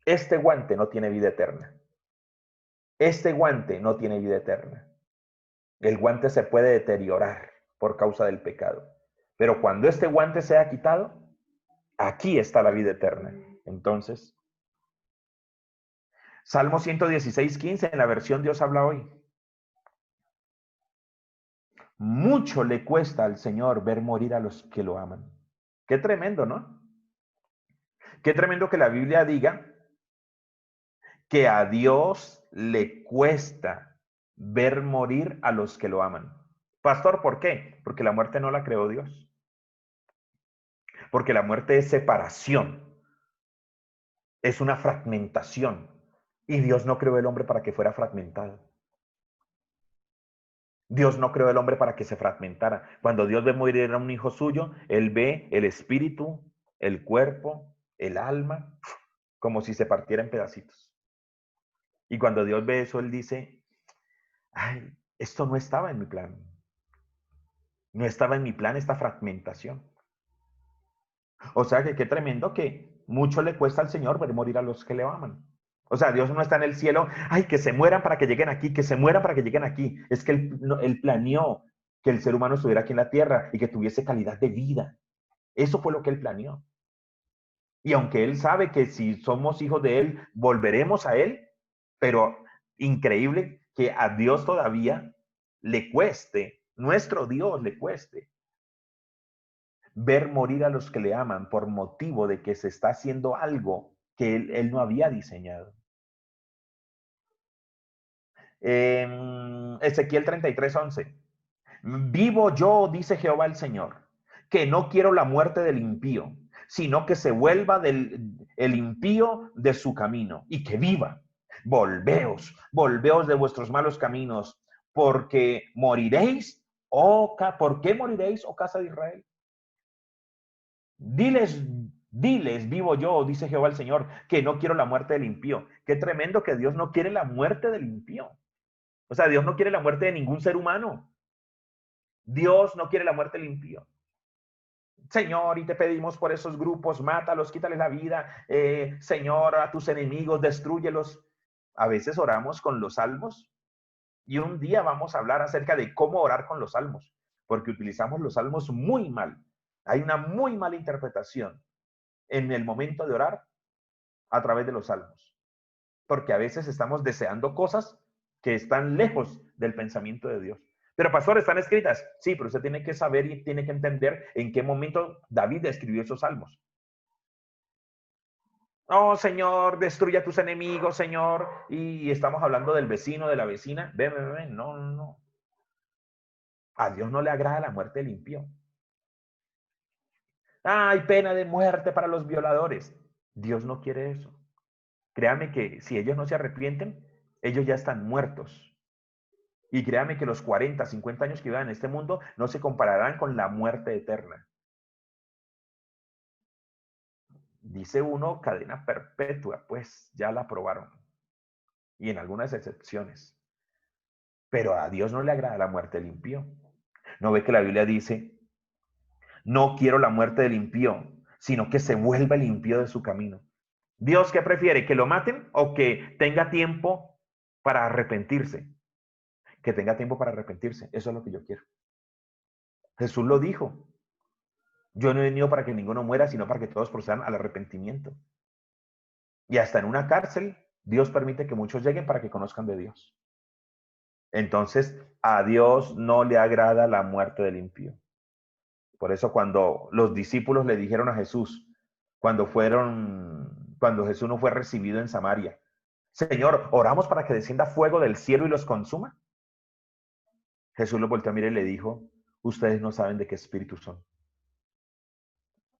Este guante no tiene vida eterna. Este guante no tiene vida eterna. El guante se puede deteriorar por causa del pecado. Pero cuando este guante sea quitado, aquí está la vida eterna. Entonces, Salmo 116:15 en la versión Dios habla hoy. Mucho le cuesta al Señor ver morir a los que lo aman. Qué tremendo, ¿no? Qué tremendo que la Biblia diga que a Dios le cuesta ver morir a los que lo aman. Pastor, ¿por qué? Porque la muerte no la creó Dios. Porque la muerte es separación, es una fragmentación. Y Dios no creó el hombre para que fuera fragmentado. Dios no creó el hombre para que se fragmentara. Cuando Dios ve morir a un hijo suyo, Él ve el espíritu, el cuerpo, el alma, como si se partiera en pedacitos. Y cuando Dios ve eso, Él dice, ay, esto no estaba en mi plan. No estaba en mi plan esta fragmentación. O sea que qué tremendo que mucho le cuesta al Señor ver morir a los que le aman. O sea, Dios no está en el cielo, ay, que se mueran para que lleguen aquí, que se mueran para que lleguen aquí. Es que él planeó que el ser humano estuviera aquí en la tierra y que tuviese calidad de vida. Eso fue lo que Él planeó. Y aunque Él sabe que si somos hijos de Él, volveremos a Él, pero increíble que a Dios todavía le cueste, nuestro Dios le cueste, ver morir a los que le aman por motivo de que se está haciendo algo que Él no había diseñado. Ezequiel 33:11. Vivo yo, dice Jehová el Señor, que no quiero la muerte del impío, sino que se vuelva el impío de su camino y que viva. Volveos de vuestros malos caminos, porque moriréis, ¿por qué moriréis, oh casa de Israel? Diles, vivo yo, dice Jehová el Señor, que no quiero la muerte del impío. Qué tremendo que Dios no quiere la muerte del impío. O sea, Dios no quiere la muerte de ningún ser humano. Dios no quiere la muerte del impío. Señor, y te pedimos por esos grupos, mátalos, quítales la vida. Señor, a tus enemigos, destrúyelos. A veces oramos con los salmos y un día vamos a hablar acerca de cómo orar con los salmos, porque utilizamos los salmos muy mal. Hay una muy mala interpretación en el momento de orar a través de los salmos, porque a veces estamos deseando cosas que están lejos del pensamiento de Dios. Pero pastor, ¿están escritas? Sí, pero usted tiene que saber y tiene que entender en qué momento David escribió esos salmos. Oh, Señor, destruye a tus enemigos, Señor. Y estamos hablando del vecino, de la vecina. Ven. No. A Dios no le agrada la muerte del impío. Hay pena de muerte para los violadores. Dios no quiere eso. Créame que si ellos no se arrepienten, ellos ya están muertos. Y créame que los 40, 50 años que vivan en este mundo no se compararán con la muerte eterna. Dice uno, cadena perpetua, pues ya la aprobaron. Y en algunas excepciones. Pero a Dios no le agrada la muerte del impío. ¿No ve que la Biblia dice, no quiero la muerte del impío, sino que se vuelva el impío de su camino? Dios, ¿qué prefiere? ¿Que lo maten o que tenga tiempo para arrepentirse? Que tenga tiempo para arrepentirse. Eso es lo que yo quiero. Jesús lo dijo. Yo no he venido para que ninguno muera, sino para que todos procedan al arrepentimiento. Y hasta en una cárcel, Dios permite que muchos lleguen para que conozcan de Dios. Entonces, a Dios no le agrada la muerte del impío. Por eso cuando los discípulos le dijeron a Jesús, cuando Jesús no fue recibido en Samaria, Señor, oramos para que descienda fuego del cielo y los consuma. Jesús los volteó a mirar y le dijo, ustedes no saben de qué espíritu son.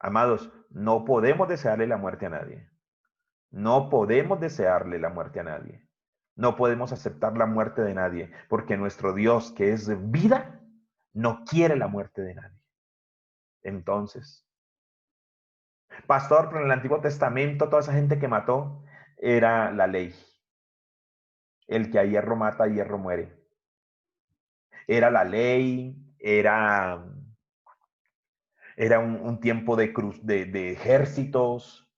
Amados, no podemos desearle la muerte a nadie. No podemos desearle la muerte a nadie. No podemos aceptar la muerte de nadie, porque nuestro Dios, que es vida, no quiere la muerte de nadie. Entonces, pastor, pero en el Antiguo Testamento, toda esa gente que mató era la ley. El que a hierro mata, a hierro muere. Era la ley, era un tiempo de ejércitos,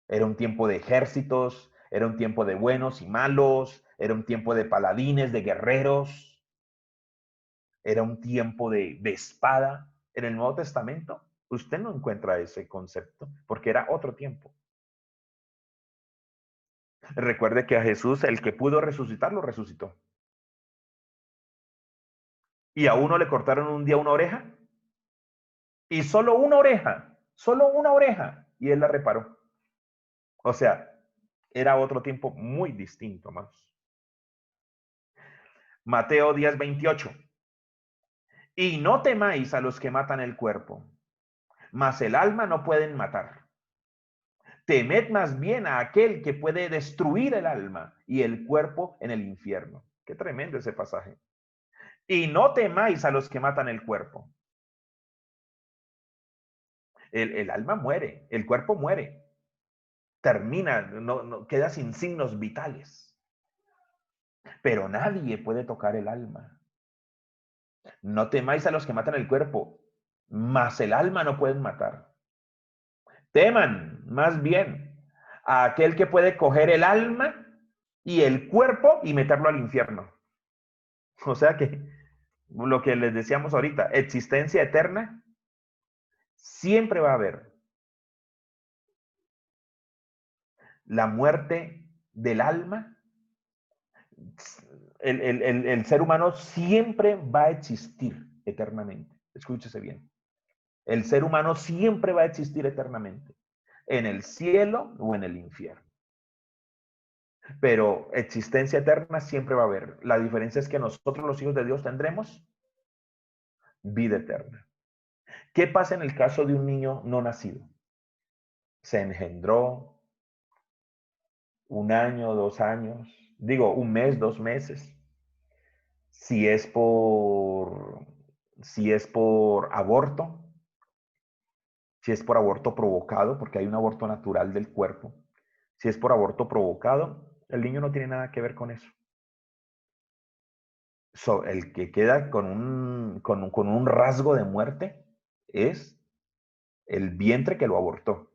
era un tiempo de ejércitos, era un tiempo de buenos y malos, era un tiempo de paladines, de guerreros, era un tiempo de espada. En el Nuevo Testamento, usted no encuentra ese concepto, porque era otro tiempo. Recuerde que a Jesús, el que pudo resucitar, lo resucitó. Y a uno le cortaron un día una oreja, y solo una oreja, y él la reparó. O sea, era otro tiempo muy distinto, más. Mateo 10:28. Y no temáis a los que matan el cuerpo, mas el alma no pueden matar. Temed más bien a aquel que puede destruir el alma y el cuerpo en el infierno. Qué tremendo ese pasaje. Y no temáis a los que matan el cuerpo. El alma muere, el cuerpo muere. Termina, no queda sin signos vitales. Pero nadie puede tocar el alma. No temáis a los que matan el cuerpo, mas el alma no pueden matar. Teman más bien a aquel que puede coger el alma y el cuerpo y meterlo al infierno. O sea que lo que les decíamos ahorita, existencia eterna, siempre va a haber. La muerte del alma, el ser humano siempre va a existir eternamente. Escúchese bien. El ser humano siempre va a existir eternamente, en el cielo o en el infierno. Pero existencia eterna siempre va a haber. La diferencia es que nosotros los hijos de Dios tendremos vida eterna. ¿Qué pasa en el caso de un niño no nacido? Se engendró 1 año, 2 años, digo 1 mes, 2 meses. Si es por aborto, si es por aborto provocado, porque hay un aborto natural del cuerpo, si es por aborto provocado, el niño no tiene nada que ver con eso. El que queda con un rasgo de muerte es el vientre que lo abortó.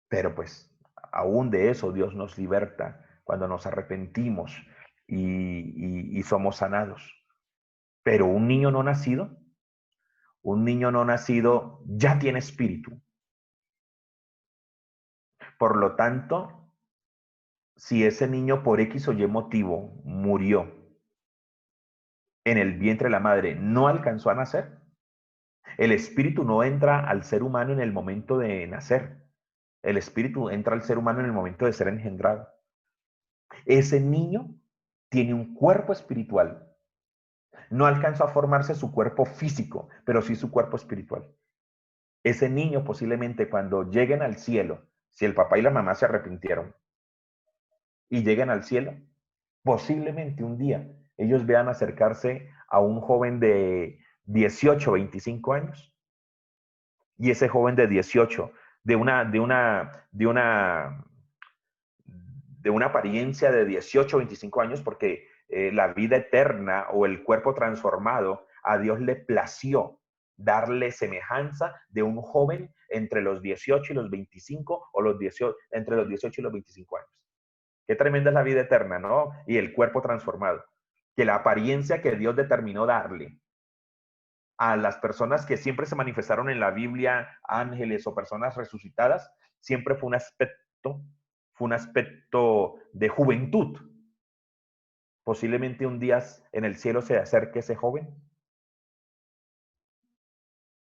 Pero pues, aún de eso Dios nos liberta cuando nos arrepentimos y somos sanados. Pero un niño no nacido ya tiene espíritu. Por lo tanto, si ese niño por X o Y motivo murió en el vientre de la madre, no alcanzó a nacer, el espíritu no entra al ser humano en el momento de nacer. El espíritu entra al ser humano en el momento de ser engendrado. Ese niño tiene un cuerpo espiritual. No alcanzó a formarse su cuerpo físico, pero sí su cuerpo espiritual. Ese niño posiblemente cuando lleguen al cielo, si el papá y la mamá se arrepintieron y lleguen al cielo, posiblemente un día ellos vean acercarse a un joven de 18, 25 años, y ese joven de 18, de una apariencia de 18, 25 años, porque la vida eterna o el cuerpo transformado, a Dios le plació darle semejanza de un joven entre los 18 y los 25 o entre los 18 y los 25 años. Qué tremenda es la vida eterna, ¿no? Y el cuerpo transformado. Que la apariencia que Dios determinó darle a las personas que siempre se manifestaron en la Biblia, ángeles o personas resucitadas, siempre fue un aspecto de juventud. Posiblemente un día en el cielo se acerque ese joven.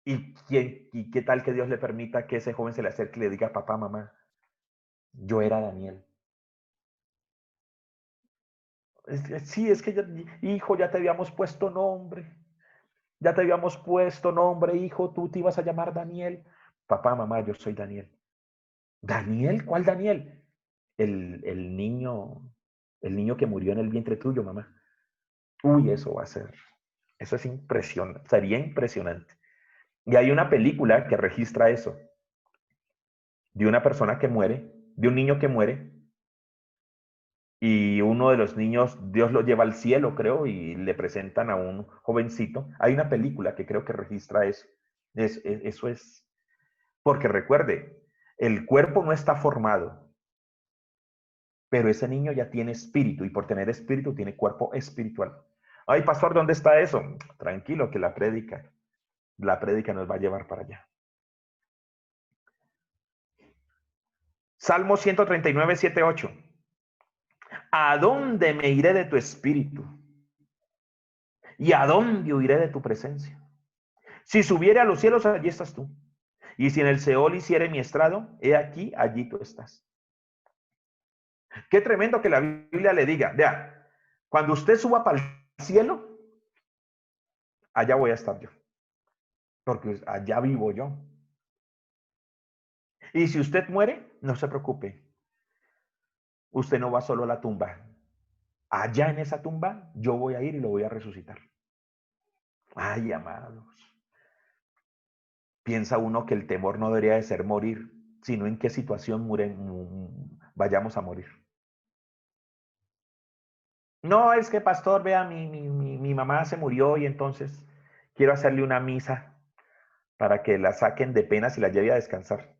¿Y qué tal que Dios le permita que ese joven se le acerque y le diga, papá, mamá, yo era Daniel? Sí, es que hijo, ya te habíamos puesto nombre. Ya te habíamos puesto nombre, hijo, tú te ibas a llamar Daniel. Papá, mamá, yo soy Daniel. ¿Daniel? ¿Cuál Daniel? El niño que murió en el vientre tuyo, mamá. Uy, eso es impresionante, sería impresionante. Y hay una película que registra eso, de una persona que muere, de un niño que muere, y uno de los niños, Dios lo lleva al cielo, creo, y le presentan a un jovencito. Hay una película que creo que registra eso. Eso es, porque recuerde, el cuerpo no está formado, pero ese niño ya tiene espíritu, y por tener espíritu tiene cuerpo espiritual. Ay, pastor, ¿dónde está eso? Tranquilo, que la prédica nos va a llevar para allá. Salmo 139, 7, 8. ¿A dónde me iré de tu espíritu? ¿Y a dónde huiré de tu presencia? Si subiere a los cielos, allí estás tú. Y si en el Seol hiciere mi estrado, he aquí, allí tú estás. Qué tremendo que la Biblia le diga, vea, cuando usted suba para el cielo, allá voy a estar yo, porque allá vivo yo. Y si usted muere, no se preocupe, usted no va solo a la tumba. Allá en esa tumba, yo voy a ir y lo voy a resucitar. Ay, amados. Piensa uno que el temor no debería de ser morir, sino en qué situación vayamos a morir. No, es que pastor, vea, mi mamá se murió y entonces quiero hacerle una misa para que la saquen de penas y la lleve a descansar.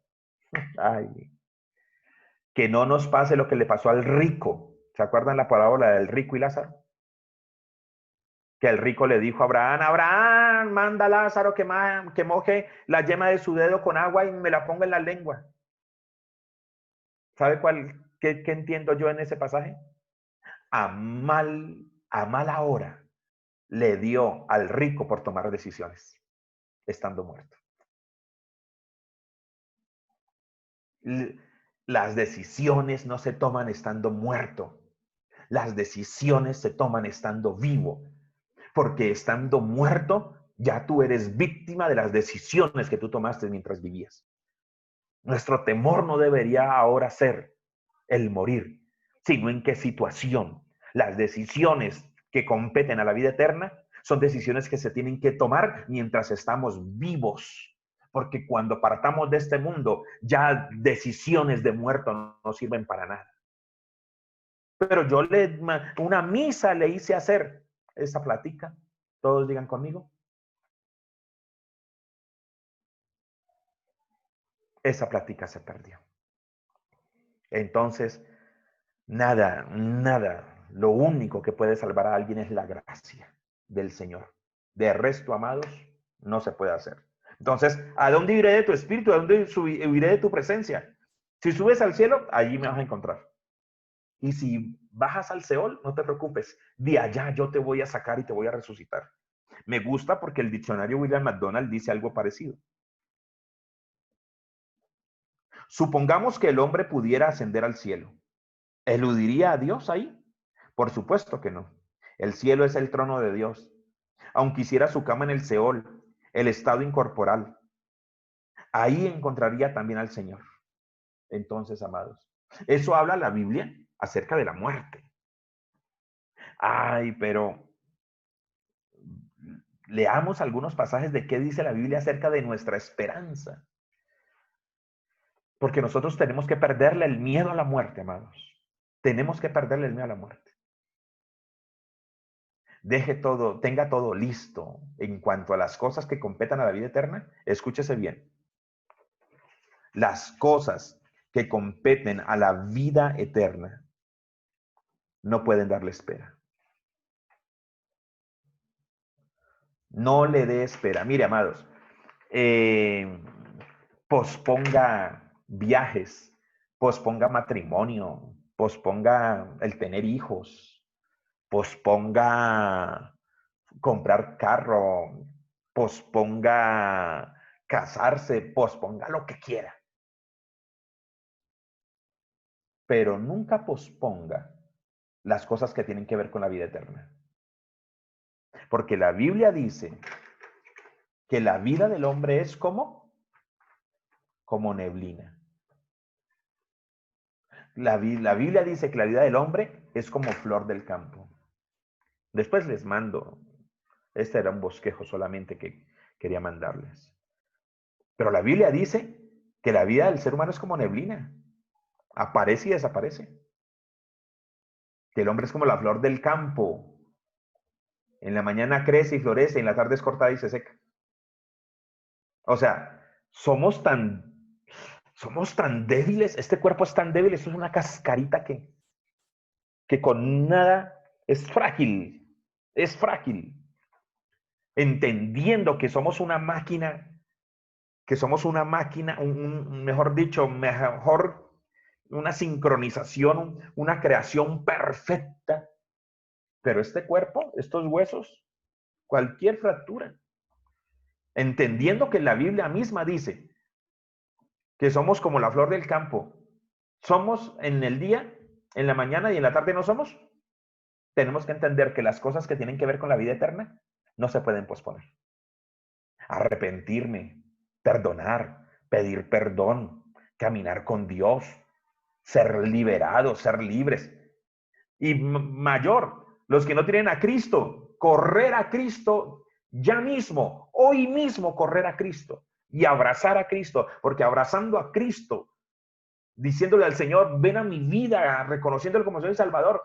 Ay, que no nos pase lo que le pasó al rico. ¿Se acuerdan la parábola del rico y Lázaro? Que el rico le dijo a Abraham, Abraham, manda a Lázaro que moje la yema de su dedo con agua y me la ponga en la lengua. ¿Sabe qué entiendo yo en ese pasaje? A mala hora le dio al rico por tomar decisiones, estando muerto. Las decisiones no se toman estando muerto. Las decisiones se toman estando vivo. Porque estando muerto, ya tú eres víctima de las decisiones que tú tomaste mientras vivías. Nuestro temor no debería ahora ser el morir, sino en qué situación. Las decisiones que competen a la vida eterna son decisiones que se tienen que tomar mientras estamos vivos. Porque cuando partamos de este mundo, ya decisiones de muerto no sirven para nada. Pero una misa le hice hacer esa plática. Todos digan conmigo. Esa plática se perdió. Entonces, nada, lo único que puede salvar a alguien es la gracia del Señor. De resto, amados, no se puede hacer. Entonces, ¿a dónde iré de tu espíritu? ¿A dónde iré de tu presencia? Si subes al cielo, allí me vas a encontrar. Y si bajas al Seol, no te preocupes. De allá yo te voy a sacar y te voy a resucitar. Me gusta porque el diccionario William McDonald dice algo parecido. Supongamos que el hombre pudiera ascender al cielo. ¿Eludiría a Dios ahí? Por supuesto que no. El cielo es el trono de Dios. Aunque hiciera su cama en el Seol, el estado incorporal, ahí encontraría también al Señor. Entonces, amados, eso habla la Biblia acerca de la muerte. Ay, pero leamos algunos pasajes de qué dice la Biblia acerca de nuestra esperanza. Porque nosotros tenemos que perderle el miedo a la muerte, amados. Tenemos que perderle el miedo a la muerte. Deje todo, tenga todo listo en cuanto a las cosas que competan a la vida eterna. Escúchese bien. Las cosas que competen a la vida eterna no pueden darle espera. No le dé espera. Mire, amados, posponga viajes, posponga matrimonio, posponga el tener hijos, posponga comprar carro, posponga casarse, posponga lo que quiera. Pero nunca posponga las cosas que tienen que ver con la vida eterna. Porque la Biblia dice que la vida del hombre es como neblina. La Biblia dice que la vida del hombre es como flor del campo. Después les mando. Este era un bosquejo solamente que quería mandarles. Pero la Biblia dice que la vida del ser humano es como neblina. Aparece y desaparece. Que el hombre es como la flor del campo. En la mañana crece y florece, en la tarde es cortada y se seca. O sea, somos tan débiles, este cuerpo es tan débil, esto es una cascarita que con nada es frágil. Entendiendo que somos una máquina, mejor dicho, una sincronización, una creación perfecta. Pero este cuerpo, estos huesos, cualquier fractura. Entendiendo que la Biblia misma dice que somos como la flor del campo. Somos en el día, en la mañana y en la tarde no somos. Tenemos que entender que las cosas que tienen que ver con la vida eterna no se pueden posponer. Arrepentirme, perdonar, pedir perdón, caminar con Dios, ser liberados, ser libres. Y mayor, los que no tienen a Cristo, correr a Cristo ya mismo, hoy mismo correr a Cristo y abrazar a Cristo, porque abrazando a Cristo, diciéndole al Señor, ven a mi vida, reconociéndolo como Señor y Salvador,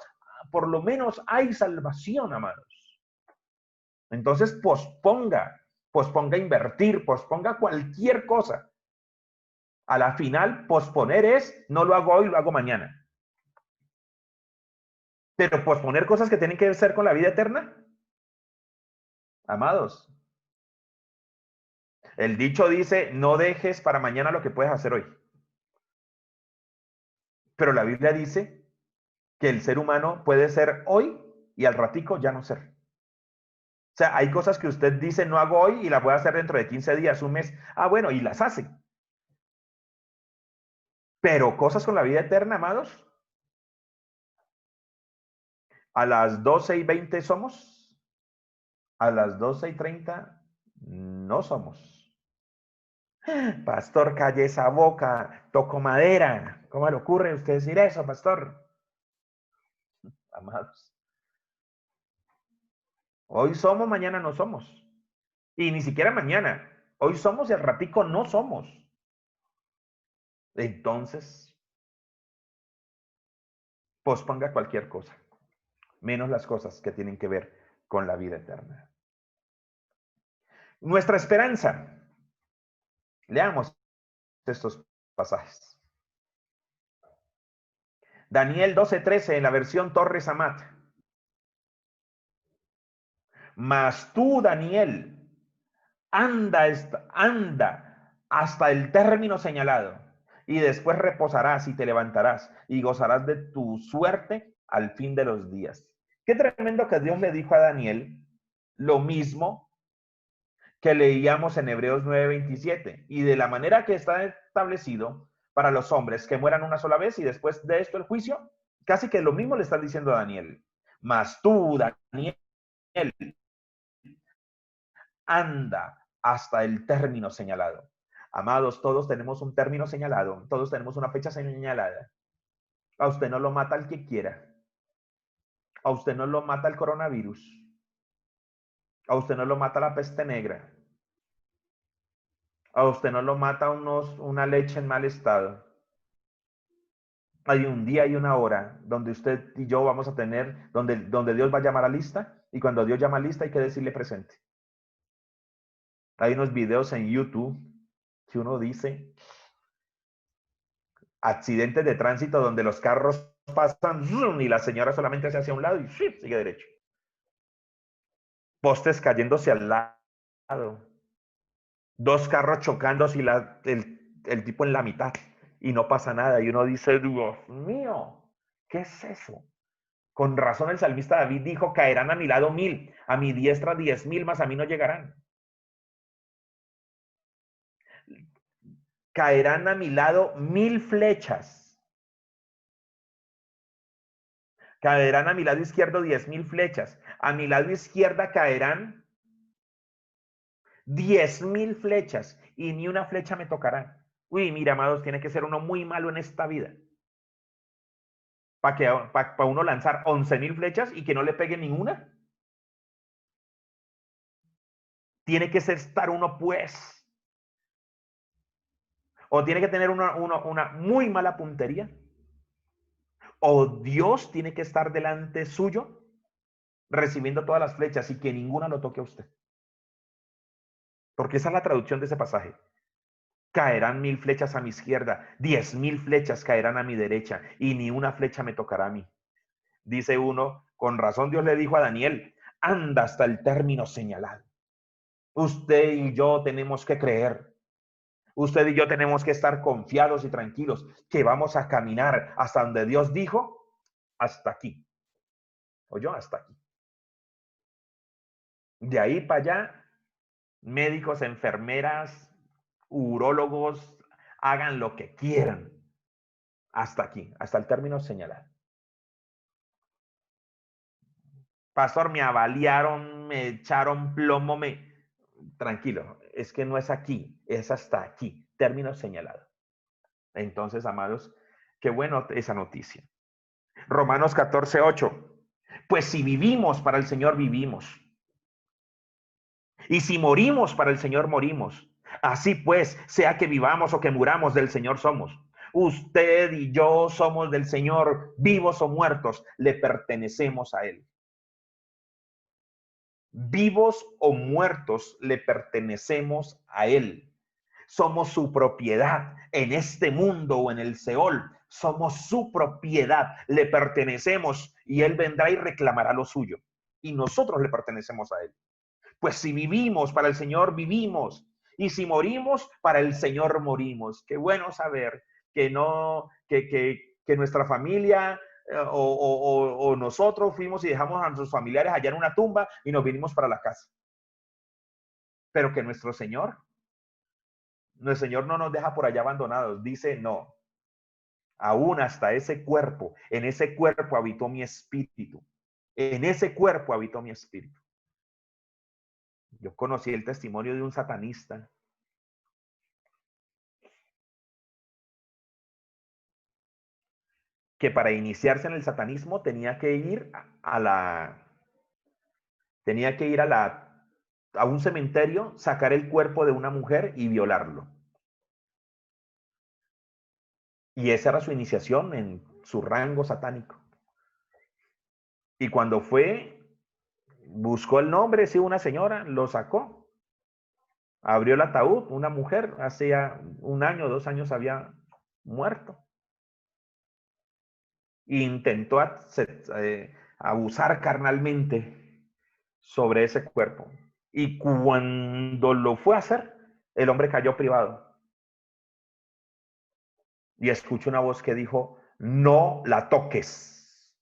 por lo menos hay salvación, amados. Entonces posponga invertir, posponga cualquier cosa. A la final, posponer es, no lo hago hoy, lo hago mañana. Pero posponer cosas que tienen que ver con la vida eterna, amados, el dicho dice, no dejes para mañana lo que puedes hacer hoy. Pero la Biblia dice que el ser humano puede ser hoy y al ratico ya no ser. O sea, hay cosas que usted dice no hago hoy y las voy a hacer dentro de 15 días, un mes. Ah, bueno, y las hace. Pero cosas con la vida eterna, amados, a las 12:20 somos, a las 12:30 no somos. Pastor, calle esa boca, toco madera. ¿Cómo le ocurre a usted decir eso, pastor? Amados, hoy somos, mañana no somos. Y ni siquiera mañana. Hoy somos y al ratico no somos. Entonces, posponga cualquier cosa, menos las cosas que tienen que ver con la vida eterna. Nuestra esperanza. Leamos estos pasajes. Daniel 12:13 en la versión Torres Amat. Mas tú, Daniel, anda hasta el término señalado, y después reposarás y te levantarás y gozarás de tu suerte al fin de los días. Qué tremendo que Dios le dijo a Daniel lo mismo que leíamos en Hebreos 9:27, y de la manera que está establecido para los hombres que mueran una sola vez y después de esto el juicio, casi que lo mismo le están diciendo a Daniel. Mas tú, Daniel, anda hasta el término señalado. Amados, todos tenemos un término señalado, todos tenemos una fecha señalada. A usted no lo mata el que quiera. A usted no lo mata el coronavirus. A usted no lo mata la peste negra. A usted no lo mata una leche en mal estado. Hay un día y una hora donde usted y yo vamos a tener, donde Dios va a llamar a lista, y cuando Dios llama a lista hay que decirle presente. Hay unos videos en YouTube que uno dice, accidentes de tránsito donde los carros pasan y la señora solamente se hace a un lado y sigue derecho. Postes cayéndose al lado. Dos carros chocándose y el tipo en la mitad y no pasa nada. Y uno dice, Dios mío, ¿qué es eso? Con razón el salmista David dijo, caerán a mi lado 1000, a mi diestra 10,000, mas a mí no llegarán. Caerán a mi lado 1000 flechas. Caerán a mi lado izquierdo 10,000 flechas. A mi lado izquierda caerán 10,000 flechas y ni una flecha me tocará. Uy, mira, amados, tiene que ser uno muy malo en esta vida para uno lanzar 11,000 flechas y que no le pegue ninguna. Tiene que estar uno, pues, o tiene que tener una muy mala puntería, o Dios tiene que estar delante suyo recibiendo todas las flechas y que ninguna lo toque a usted. Porque esa es la traducción de ese pasaje. Caerán 1000 flechas a mi izquierda, 10,000 flechas caerán a mi derecha y ni una flecha me tocará a mí. Dice uno, con razón Dios le dijo a Daniel, anda hasta el término señalado. Usted y yo tenemos que creer. Usted y yo tenemos que estar confiados y tranquilos que vamos a caminar hasta donde Dios dijo, hasta aquí. O yo, hasta aquí. De ahí para allá, médicos, enfermeras, urólogos, hagan lo que quieran. Hasta aquí, hasta el término señalado. Pastor, me avaliaron, me echaron plomo, Tranquilo, es que no es aquí, es hasta aquí, término señalado. Entonces, amados, qué bueno esa noticia. Romanos 14:8. Pues si vivimos, para el Señor vivimos. Y si morimos, para el Señor morimos. Así pues, sea que vivamos o que muramos, del Señor somos. Usted y yo somos del Señor, vivos o muertos, le pertenecemos a Él. Vivos o muertos, le pertenecemos a Él. Somos su propiedad en este mundo o en el Seol. Somos su propiedad, le pertenecemos y Él vendrá y reclamará lo suyo. Y nosotros le pertenecemos a Él. Pues si vivimos, para el Señor vivimos. Y si morimos, para el Señor morimos. Qué bueno saber que nuestra familia o nosotros fuimos y dejamos a nuestros familiares allá en una tumba y nos vinimos para la casa. Pero que nuestro Señor no nos deja por allá abandonados. Dice, no, aún hasta ese cuerpo, en ese cuerpo habitó mi espíritu. En ese cuerpo habitó mi espíritu. Yo conocí el testimonio de un satanista que para iniciarse en el satanismo tenía que ir a un cementerio, sacar el cuerpo de una mujer y violarlo. Y esa era su iniciación en su rango satánico. Y cuando buscó el nombre, sí, una señora, lo sacó. Abrió el ataúd, una mujer, hacía 1 año, 2 años había muerto. E intentó abusar carnalmente sobre ese cuerpo. Y cuando lo fue a hacer, el hombre cayó privado. Y escuché una voz que dijo, no la toques,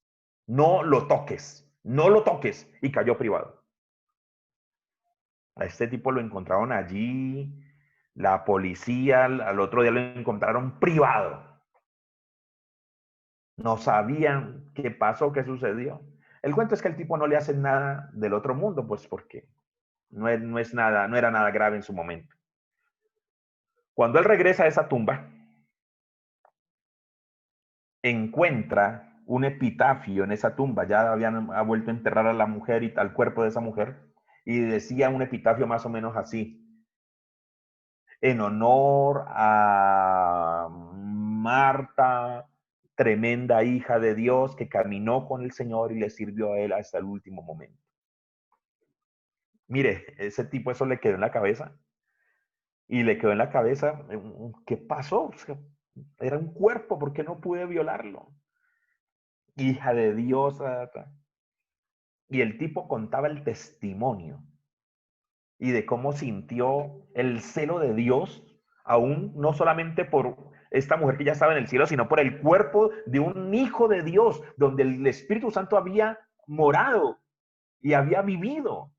no lo toques, no lo toques. Y cayó privado. A este tipo lo encontraron allí, la policía, al otro día lo encontraron privado. No sabían qué pasó, qué sucedió. El cuento es que el tipo no le hace nada del otro mundo, pues porque no era nada grave en su momento. Cuando él regresa a esa tumba, encuentra un epitafio en esa tumba. Ya habían vuelto a enterrar a la mujer y al cuerpo de esa mujer. Y decía un epitafio más o menos así: en honor a Marta, tremenda hija de Dios que caminó con el Señor y le sirvió a él hasta el último momento. Mire, ese tipo eso le quedó en la cabeza. Y le quedó en la cabeza, ¿qué pasó? O sea, era un cuerpo, ¿por qué no pude violarlo? Hija de Dios. Y el tipo contaba el testimonio y de cómo sintió el celo de Dios, aún no solamente por esta mujer que ya estaba en el cielo, sino por el cuerpo de un hijo de Dios, donde el Espíritu Santo había morado y había vivido.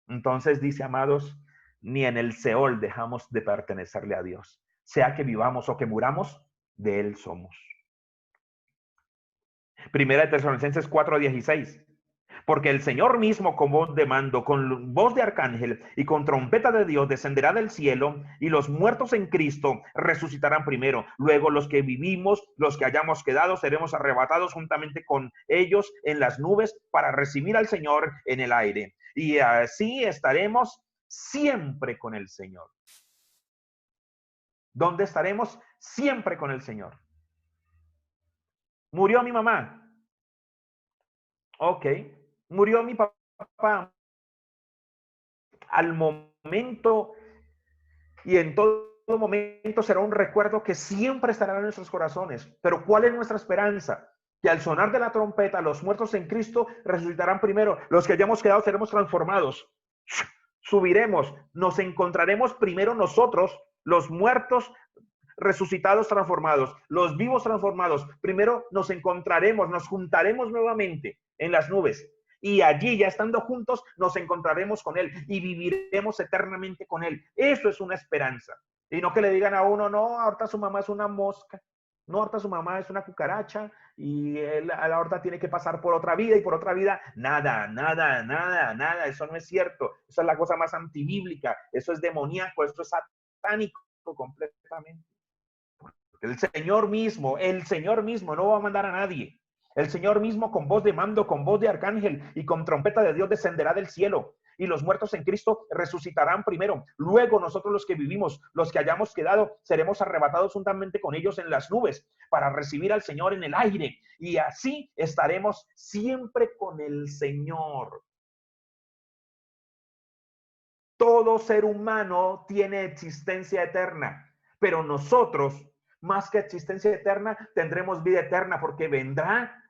Entonces dice, amados, ni en el Seol dejamos de pertenecerle a Dios. Sea que vivamos o que muramos, de Él somos. Primera de Tesalonicenses 4:16. Porque el Señor mismo con voz de mando, con voz de arcángel y con trompeta de Dios descenderá del cielo, y los muertos en Cristo resucitarán primero. Luego los que vivimos, los que hayamos quedado, seremos arrebatados juntamente con ellos en las nubes para recibir al Señor en el aire. Y así estaremos siempre con el Señor. ¿Dónde estaremos? Siempre con el Señor. ¿Murió mi mamá? Ok. ¿Murió mi papá? Al momento y en todo momento será un recuerdo que siempre estará en nuestros corazones. Pero ¿cuál es nuestra esperanza? Que al sonar de la trompeta, los muertos en Cristo resucitarán primero. Los que hayamos quedado seremos transformados. Subiremos, nos encontraremos primero nosotros, los muertos resucitados transformados, los vivos transformados. Primero nos encontraremos, nos juntaremos nuevamente en las nubes. Y allí, ya estando juntos, nos encontraremos con Él y viviremos eternamente con Él. Eso es una esperanza. Y no que le digan a uno, no, ahorita su mamá es una mosca, no, ahorita su mamá es una cucaracha y él ahorita tiene que pasar por otra vida y por otra vida. Nada, nada, nada, nada. Eso no es cierto. Eso es la cosa más antibíblica. Eso es demoníaco. Eso es satánico completamente. El Señor mismo no va a mandar a nadie. El Señor mismo con voz de mando, con voz de arcángel y con trompeta de Dios descenderá del cielo. Y los muertos en Cristo resucitarán primero. Luego nosotros los que vivimos, los que hayamos quedado, seremos arrebatados juntamente con ellos en las nubes para recibir al Señor en el aire. Y así estaremos siempre con el Señor. Todo ser humano tiene existencia eterna, pero nosotros, más que existencia eterna, tendremos vida eterna porque vendrá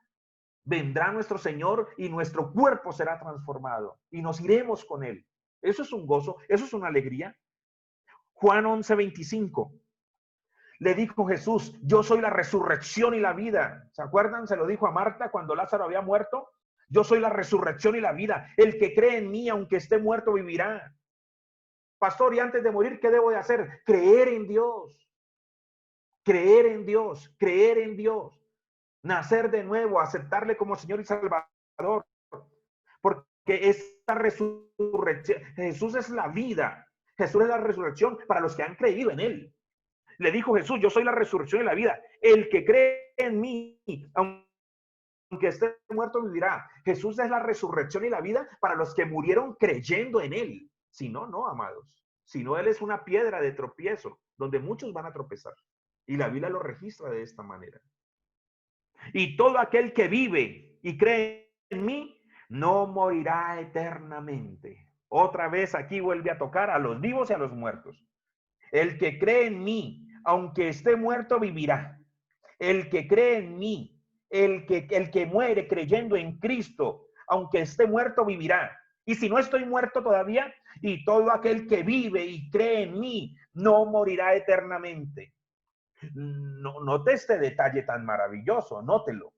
nuestro Señor y nuestro cuerpo será transformado y nos iremos con Él. Eso es un gozo, eso es una alegría. Juan 11:25. Le dijo Jesús, yo soy la resurrección y la vida. ¿Se acuerdan? Se lo dijo a Marta cuando Lázaro había muerto. Yo soy la resurrección y la vida. El que cree en mí, aunque esté muerto, vivirá. Pastor, y antes de morir, ¿qué debo de hacer? Creer en Dios. Creer en Dios. Creer en Dios. Nacer de nuevo, aceptarle como Señor y Salvador. Porque esta resurrección, Jesús es la vida. Jesús es la resurrección para los que han creído en Él. Le dijo Jesús, yo soy la resurrección y la vida. El que cree en mí, aunque esté muerto, vivirá. Jesús es la resurrección y la vida para los que murieron creyendo en Él. Si no, no, amados. Si no, Él es una piedra de tropiezo, donde muchos van a tropezar. Y la Biblia lo registra de esta manera. Y todo aquel que vive y cree en mí, no morirá eternamente. Otra vez aquí vuelve a tocar a los vivos y a los muertos. El que cree en mí, aunque esté muerto, vivirá. El que cree en mí, el que muere creyendo en Cristo, aunque esté muerto, vivirá. Y si no estoy muerto todavía, y todo aquel que vive y cree en mí, no morirá eternamente. No, note este detalle tan maravilloso, nótelo.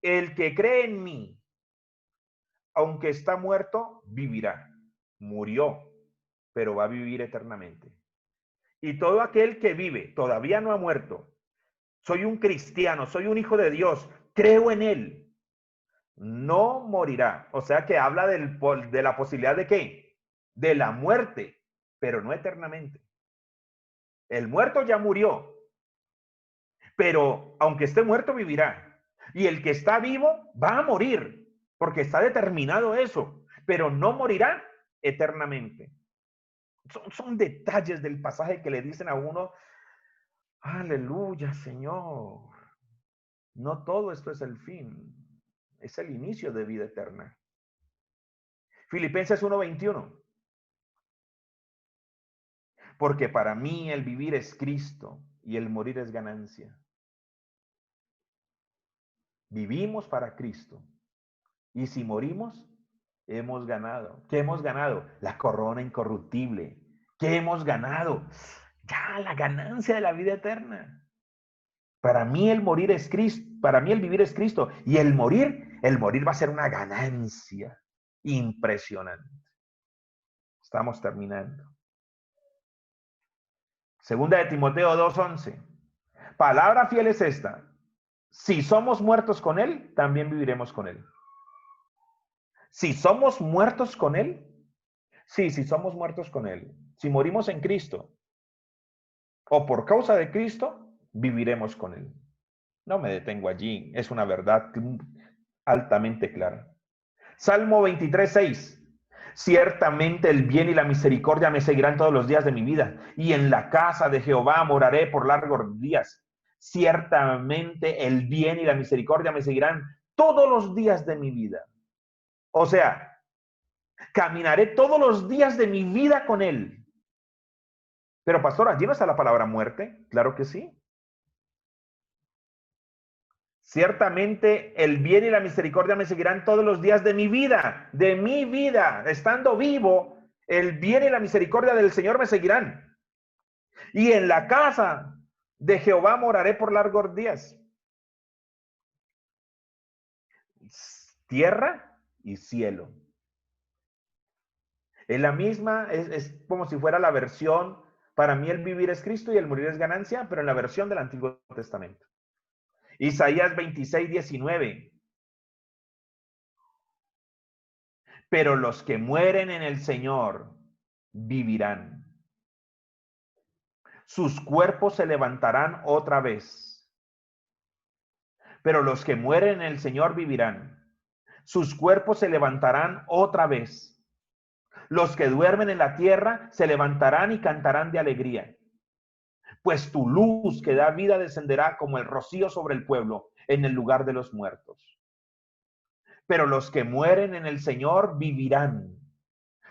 El que cree en mí, aunque está muerto, vivirá. Murió, pero va a vivir eternamente. Y todo aquel que vive, todavía no ha muerto. Soy un cristiano, soy un hijo de Dios, creo en Él. No morirá. O sea que habla de la posibilidad de ¿qué? De la muerte, pero no eternamente. El muerto ya murió, pero aunque esté muerto, vivirá. Y el que está vivo va a morir, porque está determinado eso, pero no morirá eternamente. Son detalles del pasaje que le dicen a uno, aleluya, Señor. No todo esto es el fin, es el inicio de vida eterna. Filipenses 1:21. Porque para mí el vivir es Cristo y el morir es ganancia. Vivimos para Cristo. Y si morimos, hemos ganado. ¿Qué hemos ganado? La corona incorruptible. ¿Qué hemos ganado? Ya la ganancia de la vida eterna. Para mí el morir es Cristo, para mí el vivir es Cristo. Y el morir va a ser una ganancia impresionante. Estamos terminando. Segunda de Timoteo 2:11. Palabra fiel es esta. Si somos muertos con Él, también viviremos con Él. Si somos muertos con Él, sí, si somos muertos con Él. Si morimos en Cristo o por causa de Cristo, viviremos con Él. No me detengo allí, es una verdad altamente clara. Salmo 23:6. Ciertamente el bien y la misericordia me seguirán todos los días de mi vida, y en la casa de Jehová moraré por largos días. Ciertamente el bien y la misericordia me seguirán todos los días de mi vida. O sea, caminaré todos los días de mi vida con Él. Pero pastor, ¿allí no está la palabra muerte? Claro que sí. Ciertamente el bien y la misericordia me seguirán todos los días de mi vida, estando vivo, el bien y la misericordia del Señor me seguirán. Y en la casa de Jehová moraré por largos días. Tierra y cielo. Es la misma, es como si fuera la versión, para mí el vivir es Cristo y el morir es ganancia, pero en la versión del Antiguo Testamento. Isaías 26:19. Pero los que mueren en el Señor vivirán. Sus cuerpos se levantarán otra vez. Pero los que mueren en el Señor vivirán. Sus cuerpos se levantarán otra vez. Los que duermen en la tierra se levantarán y cantarán de alegría. Pues tu luz que da vida descenderá como el rocío sobre el pueblo en el lugar de los muertos. Pero los que mueren en el Señor vivirán.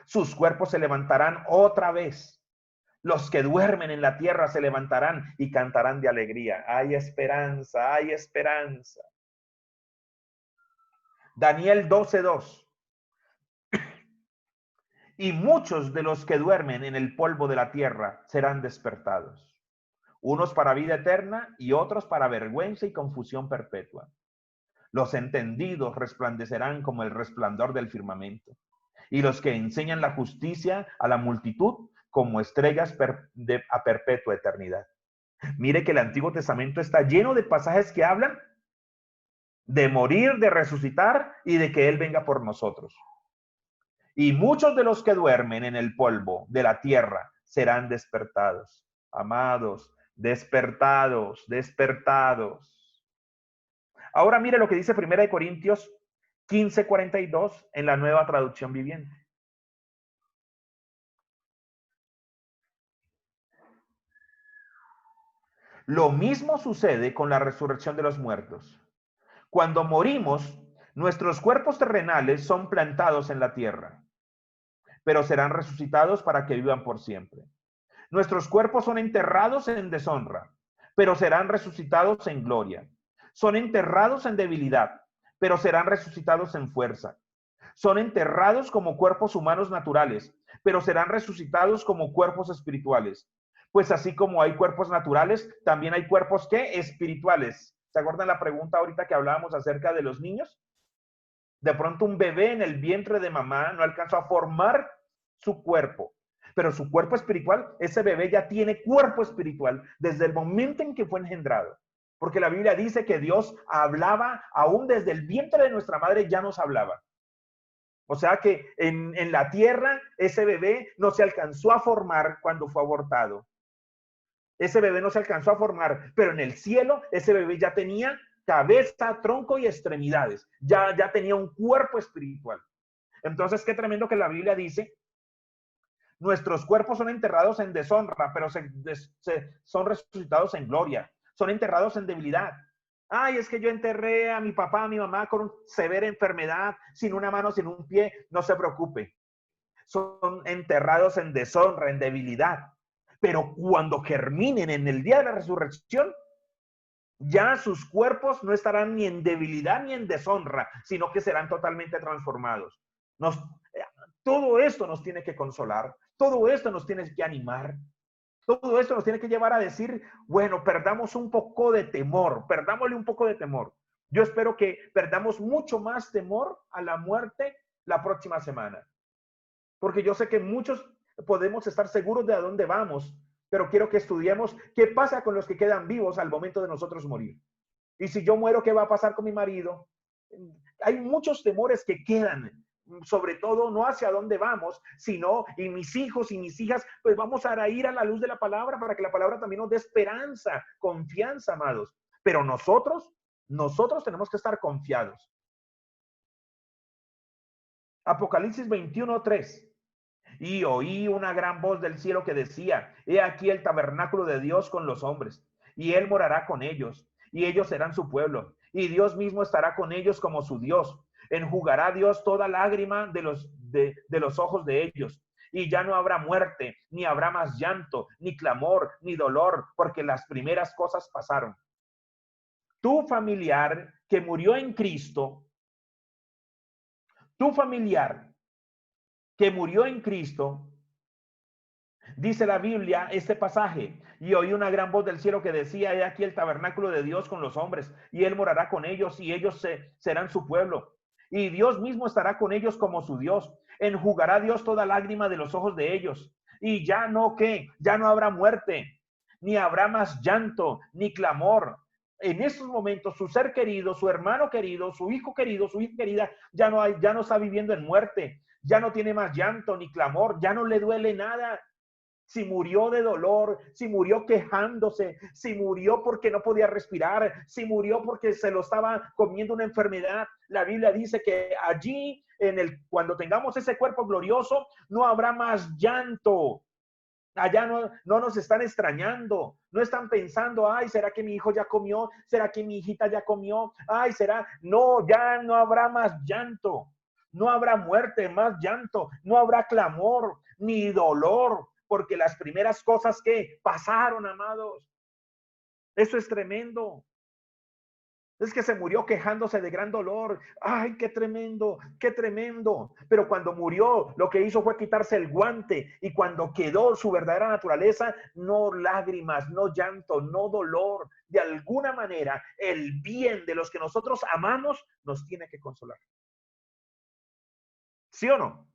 Sus cuerpos se levantarán otra vez. Los que duermen en la tierra se levantarán y cantarán de alegría. Hay esperanza, hay esperanza. Daniel 12:2. Y muchos de los que duermen en el polvo de la tierra serán despertados. Unos para vida eterna y otros para vergüenza y confusión perpetua. Los entendidos resplandecerán como el resplandor del firmamento. Y los que enseñan la justicia a la multitud como estrellas a perpetua eternidad. Mire que el Antiguo Testamento está lleno de pasajes que hablan de morir, de resucitar y de que Él venga por nosotros. Y muchos de los que duermen en el polvo de la tierra serán despertados. Amados, despertados, despertados. Ahora mire lo que dice 1 Corintios 15:42 en la Nueva Traducción Viviente. Lo mismo sucede con la resurrección de los muertos. Cuando morimos, nuestros cuerpos terrenales son plantados en la tierra, pero serán resucitados para que vivan por siempre. Nuestros cuerpos son enterrados en deshonra, pero serán resucitados en gloria. Son enterrados en debilidad, pero serán resucitados en fuerza. Son enterrados como cuerpos humanos naturales, pero serán resucitados como cuerpos espirituales. Pues así como hay cuerpos naturales, también hay cuerpos ¿qué? Espirituales. ¿Se acuerdan la pregunta ahorita que hablábamos acerca de los niños? De pronto un bebé en el vientre de mamá no alcanzó a formar su cuerpo, pero su cuerpo espiritual, ese bebé ya tiene cuerpo espiritual desde el momento en que fue engendrado. Porque la Biblia dice que Dios hablaba, aún desde el vientre de nuestra madre ya nos hablaba. O sea que en la tierra ese bebé no se alcanzó a formar cuando fue abortado. Ese bebé no se alcanzó a formar, pero en el cielo ese bebé ya tenía cabeza, tronco y extremidades. Ya tenía un cuerpo espiritual. Entonces, qué tremendo que la Biblia dice, nuestros cuerpos son enterrados en deshonra, pero son resucitados en gloria. Son enterrados en debilidad. Ay, es que yo enterré a mi papá, a mi mamá con una severa enfermedad, sin una mano, sin un pie. No se preocupe. Son enterrados en deshonra, en debilidad. Pero cuando germinen en el día de la resurrección, ya sus cuerpos no estarán ni en debilidad ni en deshonra, sino que serán totalmente transformados. Todo esto nos tiene que consolar, todo esto nos tiene que animar, todo esto nos tiene que llevar a decir, bueno, perdamos un poco de temor, perdámosle un poco de temor. Yo espero que perdamos mucho más temor a la muerte la próxima semana, porque yo sé que muchos podemos estar seguros de a dónde vamos, pero quiero que estudiemos qué pasa con los que quedan vivos al momento de nosotros morir. Y si yo muero, ¿qué va a pasar con mi marido? Hay muchos temores que quedan, sobre todo no hacia dónde vamos, sino, y mis hijos y mis hijas, pues vamos a ir a la luz de la palabra para que la palabra también nos dé esperanza, confianza, amados. Pero nosotros tenemos que estar confiados. Apocalipsis 21:3. Y oí una gran voz del cielo que decía, he aquí el tabernáculo de Dios con los hombres, y él morará con ellos, y ellos serán su pueblo, y Dios mismo estará con ellos como su Dios. Enjugará Dios toda lágrima de los ojos de ellos, y ya no habrá muerte, ni habrá más llanto, ni clamor, ni dolor, porque las primeras cosas pasaron. Tu familiar que murió en Cristo, tu familiar que murió en Cristo, dice la Biblia, este pasaje, y oí una gran voz del cielo que decía, he aquí el tabernáculo de Dios con los hombres, y él morará con ellos, y ellos serán su pueblo. Y Dios mismo estará con ellos como su Dios. Enjugará Dios toda lágrima de los ojos de ellos. Y ya no, ¿qué? Ya no habrá muerte, ni habrá más llanto, ni clamor. En estos momentos, su ser querido, su hermano querido, su hijo querido, su hija querida, ya no está viviendo en muerte. Ya no tiene más llanto ni clamor, ya no le duele nada. Si murió de dolor, si murió quejándose, si murió porque no podía respirar, si murió porque se lo estaba comiendo una enfermedad, la Biblia dice que allí, cuando tengamos ese cuerpo glorioso, no habrá más llanto. Allá no nos están extrañando, no están pensando, ay, ¿será que mi hijo ya comió? ¿Será que mi hijita ya comió? Ay, ¿será? No, ya no habrá más llanto, no habrá muerte, más llanto, no habrá clamor ni dolor, porque las primeras cosas que pasaron, amados, eso es tremendo. Es que se murió quejándose de gran dolor. Ay, qué tremendo, qué tremendo. Pero cuando murió, lo que hizo fue quitarse el guante. Y cuando quedó su verdadera naturaleza, no lágrimas, no llanto, no dolor. De alguna manera, el bien de los que nosotros amamos nos tiene que consolar. ¿Sí o no?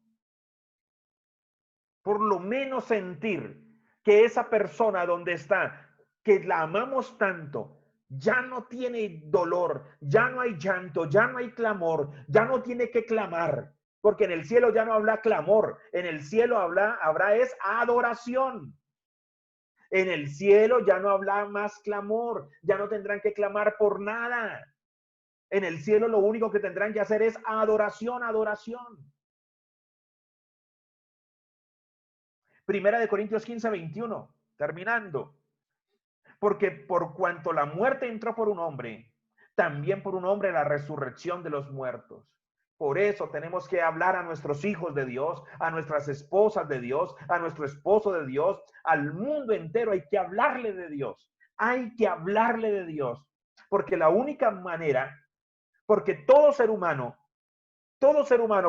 Por lo menos sentir que esa persona donde está, que la amamos tanto, ya no tiene dolor, ya no hay llanto, ya no hay clamor, ya no tiene que clamar, porque en el cielo ya no habla clamor, en el cielo habrá es adoración. En el cielo ya no habrá más clamor, ya no tendrán que clamar por nada. En el cielo lo único que tendrán que hacer es adoración, adoración. Primera de Corintios 15:21, terminando. Porque por cuanto la muerte entró por un hombre, también por un hombre la resurrección de los muertos. Por eso tenemos que hablar a nuestros hijos de Dios, a nuestras esposas de Dios, a nuestro esposo de Dios, al mundo entero hay que hablarle de Dios. Hay que hablarle de Dios. Porque la única manera, porque todo ser humano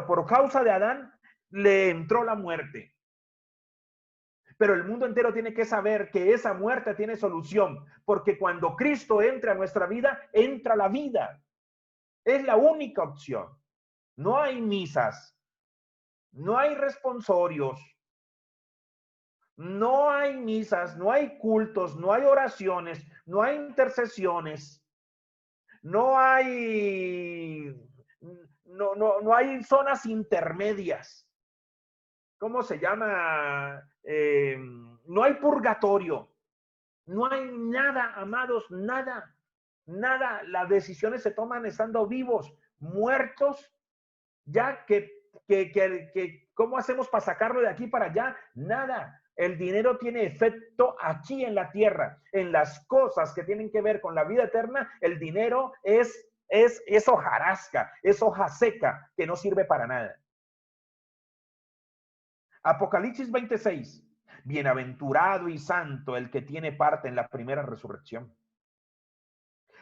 por causa de Adán, le entró la muerte. Pero el mundo entero tiene que saber que esa muerte tiene solución, porque cuando Cristo entra a nuestra vida, entra la vida. Es la única opción. No hay misas, no hay responsorios, no hay misas, no hay cultos, no hay oraciones, no hay intercesiones, no hay zonas intermedias. ¿Cómo se llama? No hay purgatorio. No hay nada, amados, nada. Nada, las decisiones se toman estando vivos, muertos, ya ¿cómo hacemos para sacarlo de aquí para allá? Nada. El dinero tiene efecto aquí en la tierra, en las cosas que tienen que ver con la vida eterna. El dinero es hojarasca, es hoja seca que no sirve para nada. Apocalipsis 26. Bienaventurado y santo el que tiene parte en la primera resurrección.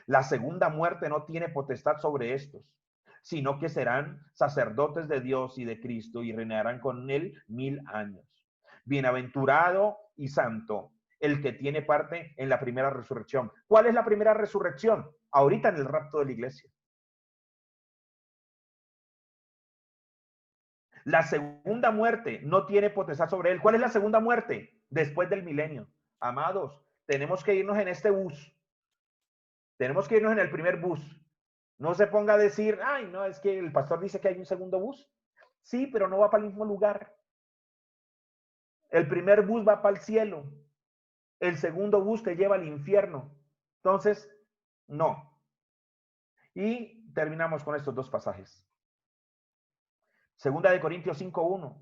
La segunda muerte no tiene potestad sobre estos, sino que serán sacerdotes de Dios y de Cristo y reinarán con él 1000 años. Bienaventurado y santo el que tiene parte en la primera resurrección. ¿Cuál es la primera resurrección? Ahorita en el rapto de la iglesia. La segunda muerte no tiene potestad sobre él. ¿Cuál es la segunda muerte? Después del milenio. Amados, tenemos que irnos en este bus. Tenemos que irnos en el primer bus. No se ponga a decir, ay, no, es que el pastor dice que hay un segundo bus. Sí, pero no va para el mismo lugar. El primer bus va para el cielo. El segundo bus te lleva al infierno. Entonces, no. Y terminamos con estos dos pasajes. Segunda de Corintios 5:1.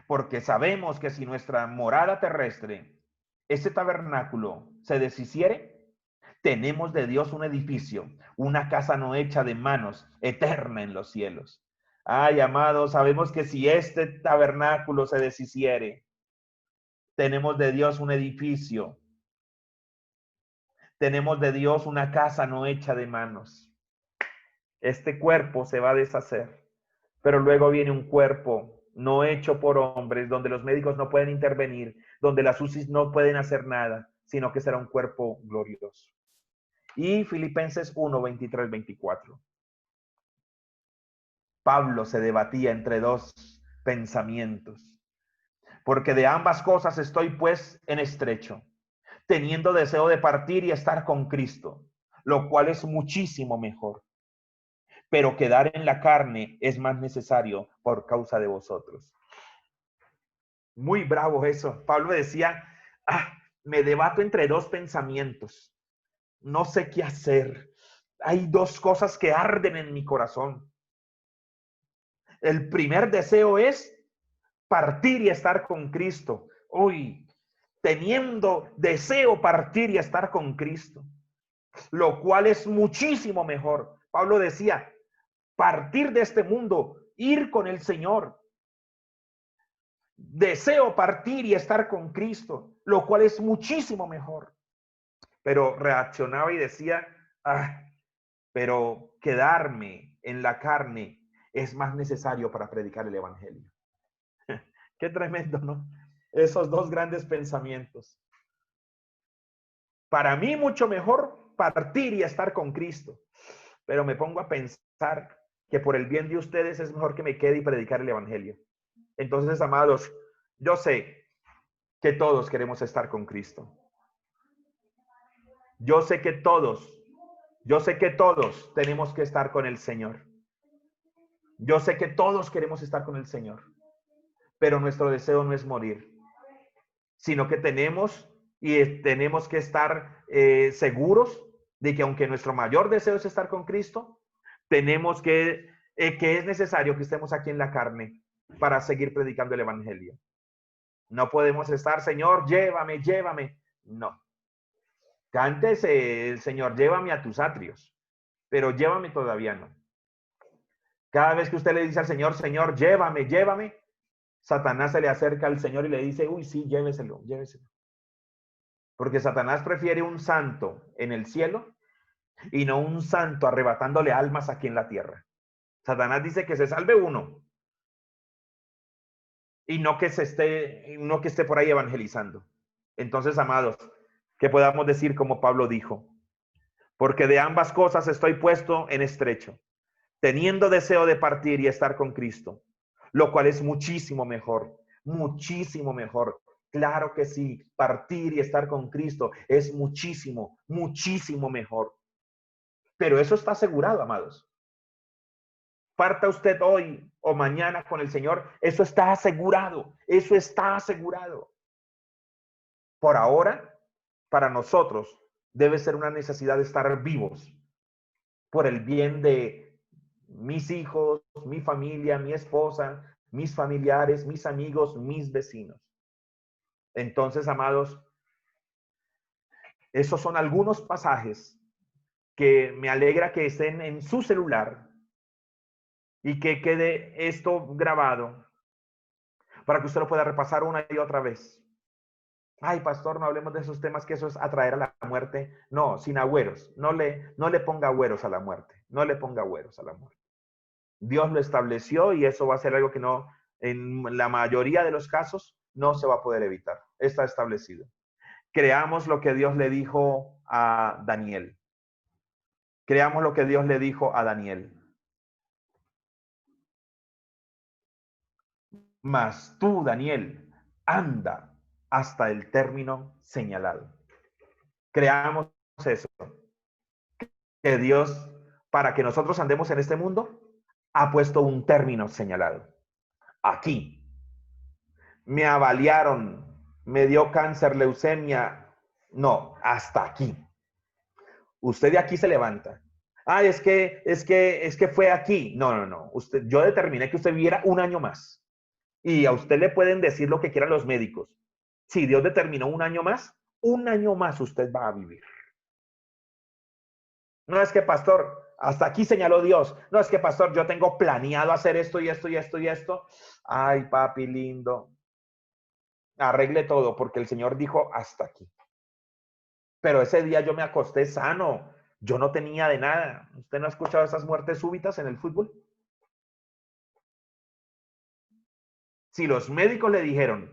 Porque sabemos que si nuestra morada terrestre, este tabernáculo, se deshiciere, tenemos de Dios un edificio, una casa no hecha de manos, eterna en los cielos. Ay, amados, sabemos que si este tabernáculo se deshiciere, tenemos de Dios un edificio, tenemos de Dios una casa no hecha de manos. Este cuerpo se va a deshacer, pero luego viene un cuerpo no hecho por hombres, donde los médicos no pueden intervenir, donde las UCIs no pueden hacer nada, sino que será un cuerpo glorioso. Y Filipenses 1:23-24. Pablo se debatía entre dos pensamientos, porque de ambas cosas estoy pues en estrecho, teniendo deseo de partir y estar con Cristo, lo cual es muchísimo mejor. Pero quedar en la carne es más necesario por causa de vosotros. Muy bravo eso. Pablo decía, me debato entre dos pensamientos. No sé qué hacer. Hay dos cosas que arden en mi corazón. El primer deseo es partir y estar con Cristo. Uy, teniendo deseo partir y estar con Cristo, lo cual es muchísimo mejor. Pablo decía, partir de este mundo, ir con el Señor. Deseo partir y estar con Cristo, lo cual es muchísimo mejor. Pero reaccionaba y decía, pero quedarme en la carne es más necesario para predicar el evangelio. Qué tremendo, ¿no? Esos dos grandes pensamientos. Para mí mucho mejor partir y estar con Cristo, pero me pongo a pensar que por el bien de ustedes es mejor que me quede y predicar el evangelio. Entonces, amados, yo sé que todos queremos estar con Cristo. Yo sé que todos tenemos que estar con el Señor. Yo sé que todos queremos estar con el Señor, pero nuestro deseo no es morir, sino que tenemos que estar seguros de que aunque nuestro mayor deseo es estar con Cristo, tenemos que es necesario que estemos aquí en la carne para seguir predicando el evangelio. No podemos estar, Señor, llévame, llévame. No. Cántese, Señor, llévame a tus atrios, pero llévame todavía no. Cada vez que usted le dice al Señor, Señor, llévame, llévame, Satanás se le acerca al Señor y le dice, uy, sí, lléveselo, lléveselo. Porque Satanás prefiere un santo en el cielo y no un santo arrebatándole almas aquí en la tierra. Satanás dice que se salve uno y no que esté por ahí evangelizando. Entonces, amados, que podamos decir como Pablo dijo, porque de ambas cosas estoy puesto en estrecho, teniendo deseo de partir y estar con Cristo, lo cual es muchísimo mejor, muchísimo mejor. Claro que sí, partir y estar con Cristo es muchísimo, muchísimo mejor. Pero eso está asegurado, amados. Parta usted hoy o mañana con el Señor, eso está asegurado, eso está asegurado. Por ahora, para nosotros, Debe ser una necesidad de estar vivos por el bien de mis hijos, mi familia, mi esposa, mis familiares, mis amigos, mis vecinos. Entonces, amados, esos son algunos pasajes que me alegra que estén en su celular y que quede esto grabado para que usted lo pueda repasar una y otra vez. Ay, pastor, no hablemos de esos temas, que eso es atraer a la muerte. No, sin agüeros. No le ponga agüeros a la muerte. No le ponga agüeros a la muerte. Dios lo estableció y eso va a ser algo que no, en la mayoría de los casos, no se va a poder evitar. Está establecido. Creamos lo que Dios le dijo a Daniel. Creamos lo que Dios le dijo a Daniel. Mas tú, Daniel, anda hasta el término señalado. Creamos eso. Que Dios, para que nosotros andemos en este mundo, ha puesto un término señalado. Aquí. Me avaliaron, me dio cáncer, leucemia. No, hasta aquí. Usted de aquí se levanta. Ah, es que fue aquí. No. Yo determiné que usted viviera un año más. Y a usted le pueden decir lo que quieran los médicos. Si Dios determinó un año más usted va a vivir. No es que, pastor, hasta aquí señaló Dios. No es que, pastor, yo tengo planeado hacer esto y esto y esto y esto. Ay, papi lindo. Arregle todo porque el Señor dijo hasta aquí. Pero ese día yo me acosté sano. Yo no tenía de nada. ¿Usted no ha escuchado esas muertes súbitas en el fútbol? Si los médicos le dijeron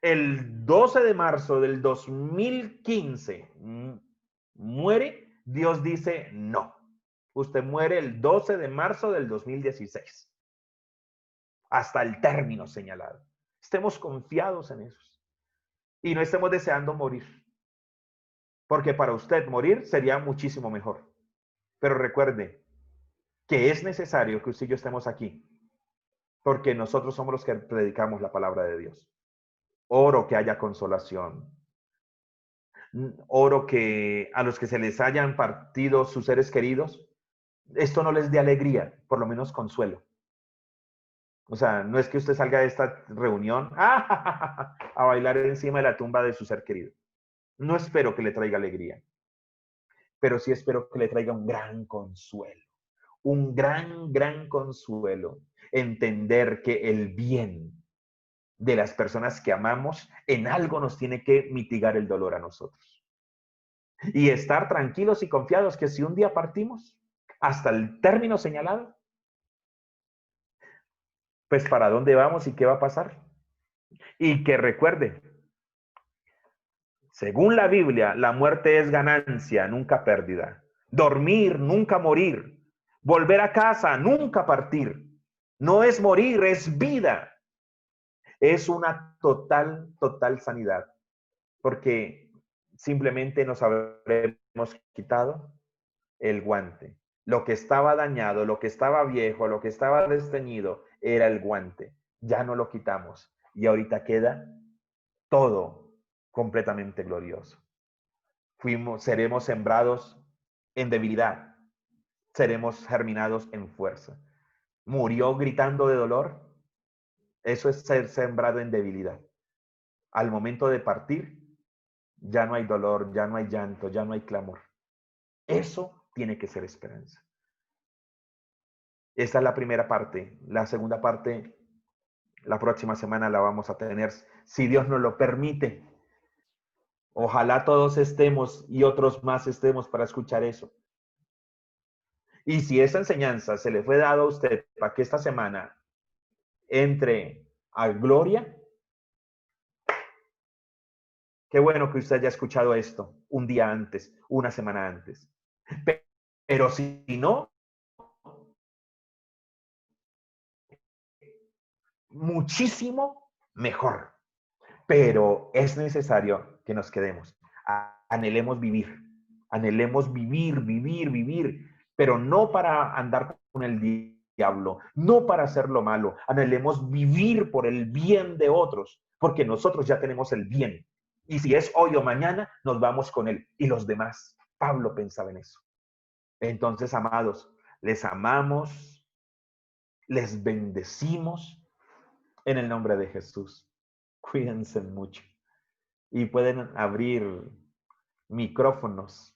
el 12 de marzo del 2015 muere, Dios dice no. Usted muere el 12 de marzo del 2016. Hasta el término señalado. Estemos confiados en eso. Y no estemos deseando morir. Porque para usted morir sería muchísimo mejor. Pero recuerde que es necesario que usted y yo estemos aquí. Porque nosotros somos los que predicamos la palabra de Dios. Oro que haya consolación. Oro que a los que se les hayan partido sus seres queridos, esto no les dé alegría, por lo menos consuelo. O sea, no es que usted salga de esta reunión a bailar encima de la tumba de su ser querido. No espero que le traiga alegría, pero sí espero que le traiga un gran consuelo. Un gran consuelo. Entender que el bien de las personas que amamos en algo nos tiene que mitigar el dolor a nosotros. Y estar tranquilos y confiados que si un día partimos hasta el término señalado, pues para dónde vamos y qué va a pasar. Y que recuerde, según la Biblia, la muerte es ganancia, nunca pérdida. Dormir, nunca morir. Volver a casa, nunca partir. No es morir, es vida. Es una total sanidad. Porque simplemente nos habremos quitado el guante. Lo que estaba dañado, lo que estaba viejo, lo que estaba desteñido, era el guante. Ya no lo quitamos. Y ahorita queda todo completamente glorioso. Seremos sembrados en debilidad. Seremos germinados en fuerza. Murió gritando de dolor. Eso es ser sembrado en debilidad. Al momento de partir, ya no hay dolor, ya no hay llanto, ya no hay clamor. Eso tiene que ser esperanza. Esta es la primera parte. La segunda parte, la próxima semana la vamos a tener, si Dios nos lo permite. Ojalá todos estemos y otros más estemos para escuchar eso. Y si esa enseñanza se le fue dada a usted para que esta semana entre a gloria, qué bueno que usted haya escuchado esto un día antes, una semana antes. Pero si no, muchísimo mejor. Pero es necesario que nos quedemos. Anhelemos vivir, pero no para andar con el diablo, no para hacer lo malo. Anhelemos vivir por el bien de otros, porque nosotros ya tenemos el bien Y si es hoy o mañana, nos vamos con Él. Y los demás, Pablo pensaba en eso. Entonces, amados, les amamos, les bendecimos en el nombre de Jesús. Cuídense mucho. Y pueden abrir micrófonos